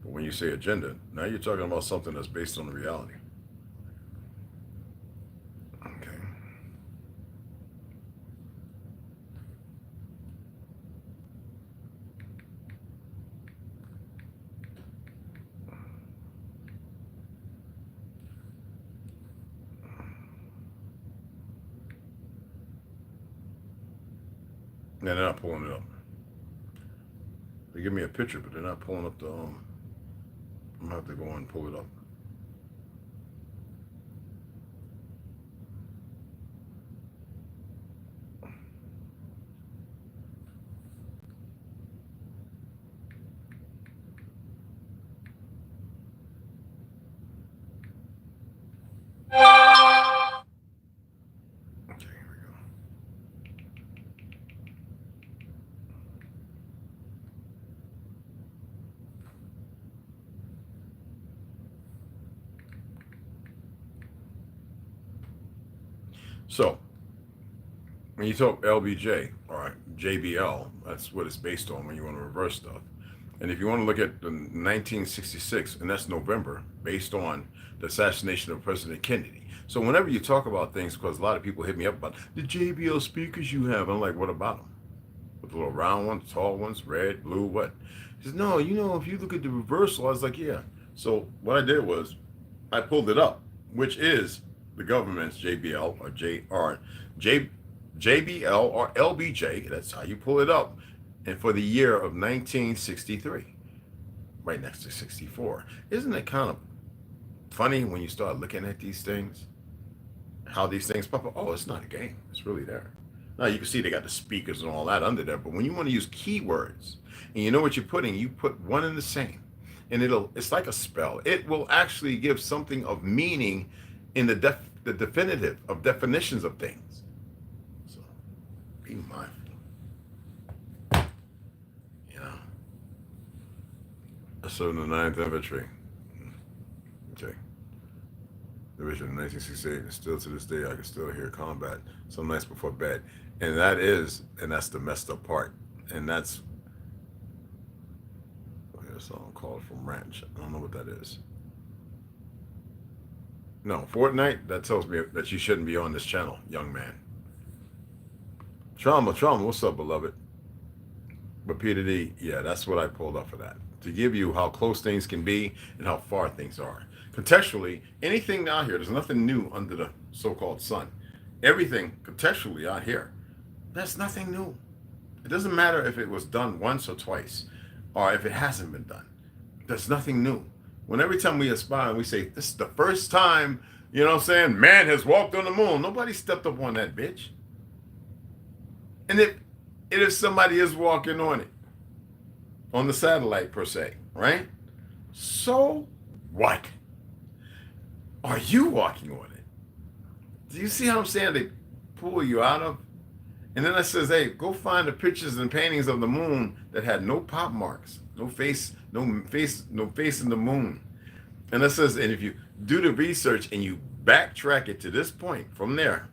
But when you say agenda, now you're talking about something that's based on the reality. Okay. Yeah, they're not pulling it up. They give me a picture, but they're not pulling up the, I'm gonna have to go and pull it up. Okay, here we go. So, when you talk LBJ, or JBL, that's what it's based on when you want to reverse stuff. And if you want to look at the 1966, and that's November, based on the assassination of President Kennedy. So whenever you talk about things, because a lot of people hit me up about the JBL speakers you have, I'm like, what about them? With the little round ones, tall ones, red, blue, what? He says, no, you know, if you look at the reversal, I was like, yeah. So what I did was, I pulled it up, which is the government's JBL or JBL or LBJ. That's how you pull it up. And for the year of 1963, right next to 64. Isn't it kind of funny when you start looking at these things? How these things pop up? Oh, it's not a game. It's really there. Now you can see they got the speakers and all that under there. But when you want to use keywords and you know what you're putting, you put one in the same. And it's like a spell. It will actually give something of meaning in the definitive of definitions of things. So be mindful. You know. I served in the 9th Infantry. Okay. Division in 1968, and still to this day I can still hear combat some nights before bed. And that's the messed up part. And that's a song called From Ranch. I don't know what that is. No, Fortnite, that tells me that you shouldn't be on this channel, young man. Trauma, what's up, beloved? But Peter D, yeah, that's what I pulled up for that. To give you how close things can be and how far things are. Contextually, anything out here, there's nothing new under the so-called sun. Everything contextually out here, that's nothing new. It doesn't matter if it was done once or twice, or if it hasn't been done. There's nothing new. When every time we aspire and we say, this is the first time, you know what I'm saying, man has walked on the moon, nobody stepped up on that bitch. And if somebody is walking on it, on the satellite per se, right? So what? Are you walking on it? Do you see how I'm saying they pull you out of? And then it says, hey, go find the pictures and paintings of the moon that had no pop marks, no face in the moon. And it says, and if you do the research and you backtrack it to this point, from there,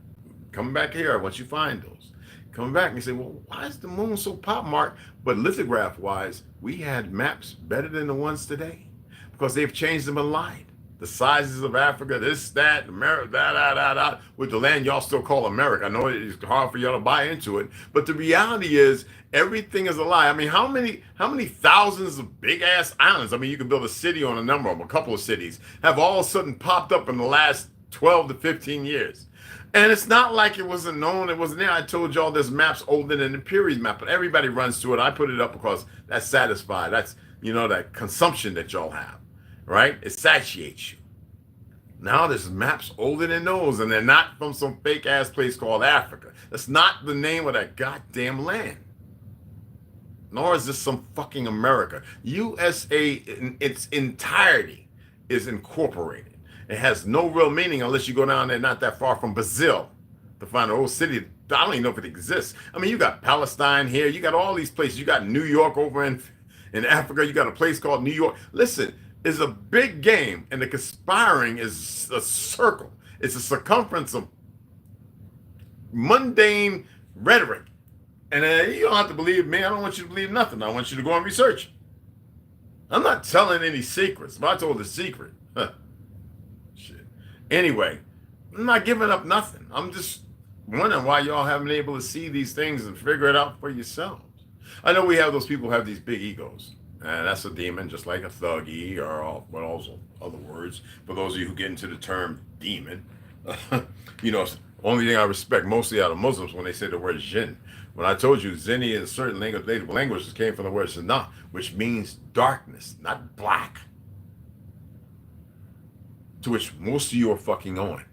come back here once you find those. Come back and say, well, why is the moon so pop marked? But lithograph wise, we had maps better than the ones today because they've changed them and lied. The sizes of Africa, this, that, America, with the land y'all still call America. I know it's hard for y'all to buy into it, but the reality is everything is a lie. I mean, how many thousands of big ass islands? I mean, you can build a city on a number of them, a couple of cities, have all of a sudden popped up in the last 12 to 15 years. And it's not like it wasn't known, it wasn't there. I told y'all there's maps older than the period map, but everybody runs to it. I put it up because that's satisfied. That's, you know, that consumption that y'all have. right? It satiates you. Now there's maps older than those, and they're not from some fake ass place called Africa. That's not the name of that goddamn land. Nor is this some fucking America. USA in its entirety is incorporated. It has no real meaning unless you go down there not that far from Brazil to find an old city. I don't even know if it exists. I mean, you got Palestine here. You got all these places. You got New York over in Africa. You got a place called New York. Listen, it's a big game, and the conspiring is a circle. It's a circumference of mundane rhetoric. And you don't have to believe me. I don't want you to believe nothing. I want you to go and research. I'm not telling any secrets. If I told a secret, shit. Anyway, I'm not giving up nothing. I'm just wondering why y'all haven't been able to see these things and figure it out for yourselves. I know we have those people who have these big egos. And that's a demon, just like a thuggy or also other words. For those of you who get into the term demon, you know, only thing I respect mostly out of Muslims when they say the word jinn. When I told you zjinnah in certain languages came from the word zjinnah, which means darkness, not black. To which most of you are fucking on.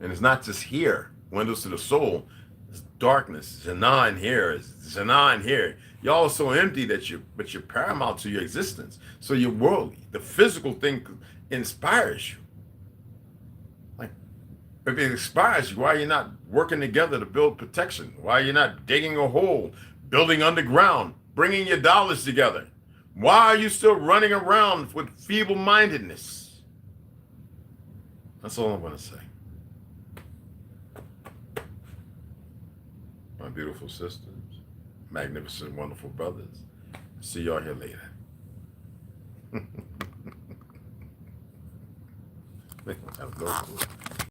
And it's not just here, windows to the soul. It's darkness. Zjinnah in here, zjinnah in here. Y'all are so empty that you're paramount to your existence. So you're worldly. The physical thing inspires you. Like, if it inspires you, why are you not working together to build protection? Why are you not digging a hole, building underground, bringing your dollars together? Why are you still running around with feeble-mindedness? That's all I'm going to say. My beautiful sisters, magnificent, wonderful brothers. See y'all here later. Have no clue.